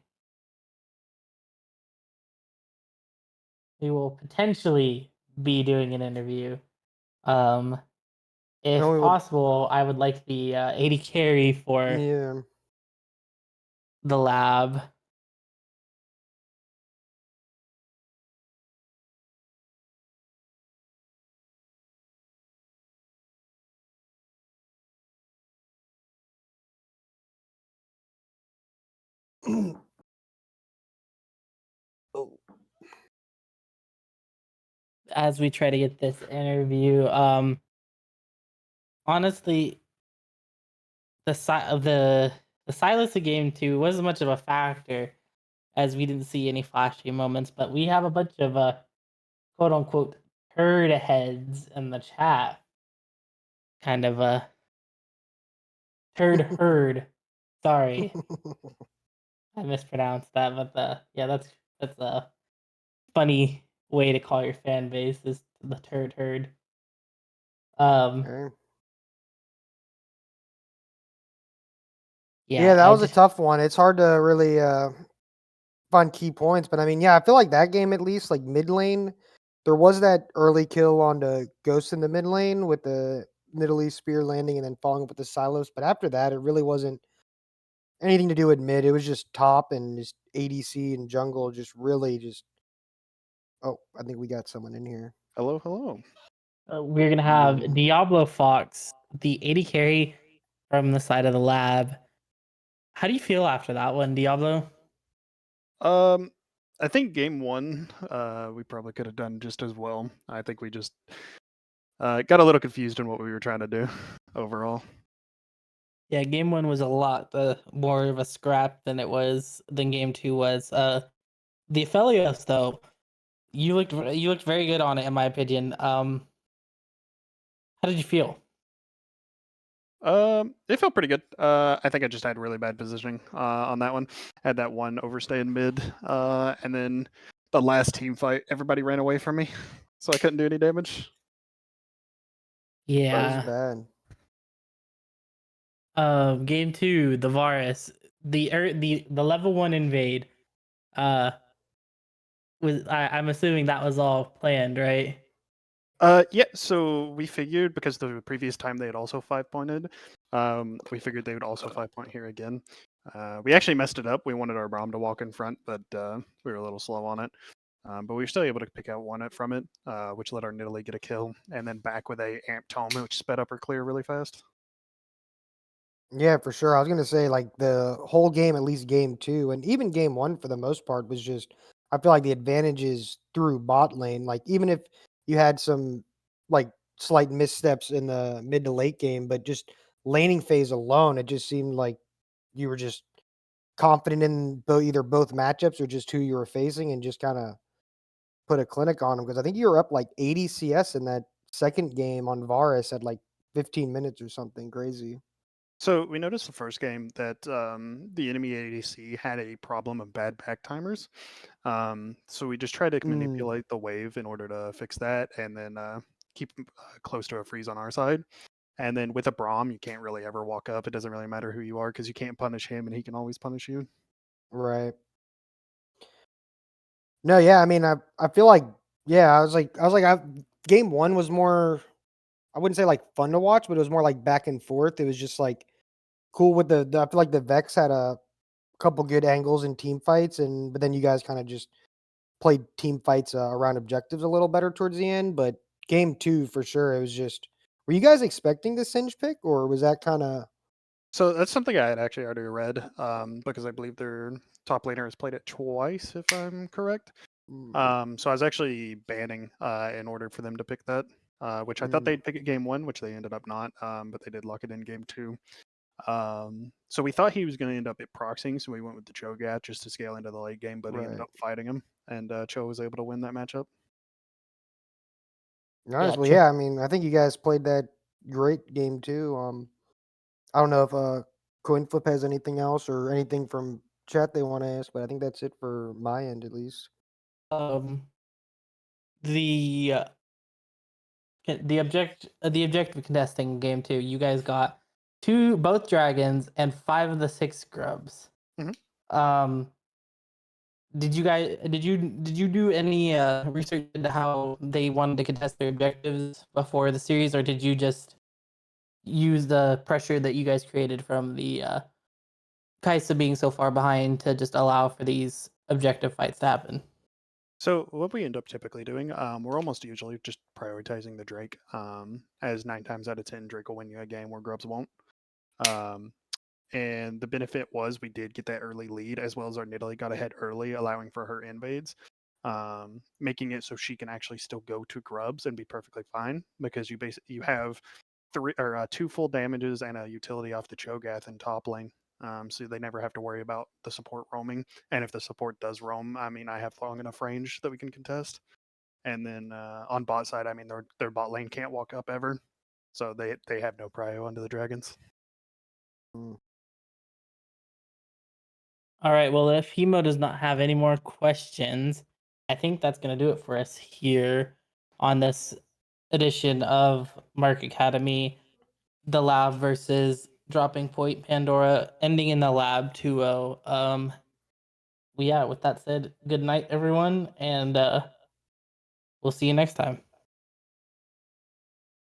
We will potentially be doing an interview. If No, we would. possible, I would like the 80 carry for Yeah. the lab. Oh. As we try to get this interview. Honestly, the silence of game two wasn't much of a factor, as we didn't see any flashy moments. But we have a bunch of quote unquote turd heads in the chat. kind of a turd herd. Sorry, I mispronounced that, but yeah, that's a funny way to call your fan base is the turd herd. Um, Okay. yeah, Yeah, that was a tough one. It's hard to really find key points, but I mean, yeah, I feel like that game at least, like mid lane, there was that early kill on the Ghost in the mid lane with the Nidalee spear landing and then following up with the Silos. But after that, it really wasn't anything to do with mid. It was just top and just ADC and jungle, just really just. Oh, I think we got someone in here. Hello, hello. we're gonna have Yeah. Diablo Fox, the 80 carry from the side of the lab. How do you feel after that one, Diablo? I think game one, we probably could have done just as well. I think we just got a little confused in what we were trying to do overall. Yeah, game one was a lot more of a scrap than game two was. The Aphelios though, you looked very good on it in my opinion. How did you feel? It felt pretty good. I think I just had really bad positioning on that one. Had that one overstay in mid, and then the last team fight, everybody ran away from me, so I couldn't do any damage. That was Yeah. bad. Game two, the Varus, the level one invade. Uh, I'm assuming that was all planned, right? Yeah, so we figured because the previous time they had also 5 pointed, we figured they would also 5 point here again. We actually messed it up. We wanted our Braum to walk in front, but we were a little slow on it. But we were still able to pick out one from it, which let our Nidalee get a kill, and then back with a Amp Tome, which sped up her clear really fast. Yeah, for sure. I was gonna say like the whole game, at least game two, and even game one for the most part was just. I feel like the advantages through bot lane. Like even if you had some like slight missteps in the mid to late game, but just laning phase alone, it just seemed like you were just confident in either both matchups or just who you were facing, and just kind of put a clinic on them. Because I think you were up like 80 CS in that second game on Varus at like 15 minutes or something crazy. So we noticed the first game that the enemy ADC had a problem of bad back timers. So we just tried to Mm, manipulate the wave in order to fix that, and then keep close to a freeze on our side. And then with a Braum, you can't really ever walk up. It doesn't really matter who you are because you can't punish him, and he can always punish you. right. No, yeah, I mean, I feel like yeah, game 1 was more I wouldn't say, like, fun to watch, but it was more, like, back and forth. It was just, like, cool with the I feel like the Vex had a couple good angles in team fights, and but then you guys kinda just played team fights, around objectives a little better towards the end, but game 2, for sure, it was just were you guys expecting the Singe pick, or was that kinda So that's something I had actually already read because I believe their top laner has played it twice, if I'm correct. mm, So I was actually banning in order for them to pick that, which I thought mm, they'd pick it game one, which they ended up not, but they did lock it in game two. So we thought he was going to end up at proxying, so we went with the Cho'Gath just to scale into the late game, but he ended right. up fighting him, and Cho was able to win that matchup. Nice, Yeah, well, yeah, I mean, I think you guys played that great game too, I don't know if Coin Flip has anything else or anything from chat they want to ask, but I think that's it for my end at least. um, the the objective contesting in game two, you guys got both dragons and 5 of the 6 scrubs. Mhm. Um, did you do any research into how they wanted to contest their objectives before the series, or did you just use the pressure that you guys created from the Kaisa being so far behind to just allow for these objective fights to happen? So what we end up typically doing, we're almost usually just prioritizing the Drake, as 9 times out of 10 Drake will win you a game where Grubs won't. Um, and the benefit was we did get that early lead as well as our Nidalee got ahead early, allowing for her invades, making it so she can actually still go to Grubs and be perfectly fine because you have 2 full damages and a utility off the Cho'Gath in top lane. So they never have to worry about the support roaming. And if the support does roam, I mean, I have long enough range that we can contest. And then on bot side, I mean, their bot lane can't walk up ever. So they have no prio onto the dragons. All right. Well, if Hemo does not have any more questions, I think that's going to do it for us here on this edition of Mark Academy, the lab versus Dropping Point Pandora, ending in the lab 2-0. Yeah, with that said, good night, everyone, and we'll see you next time.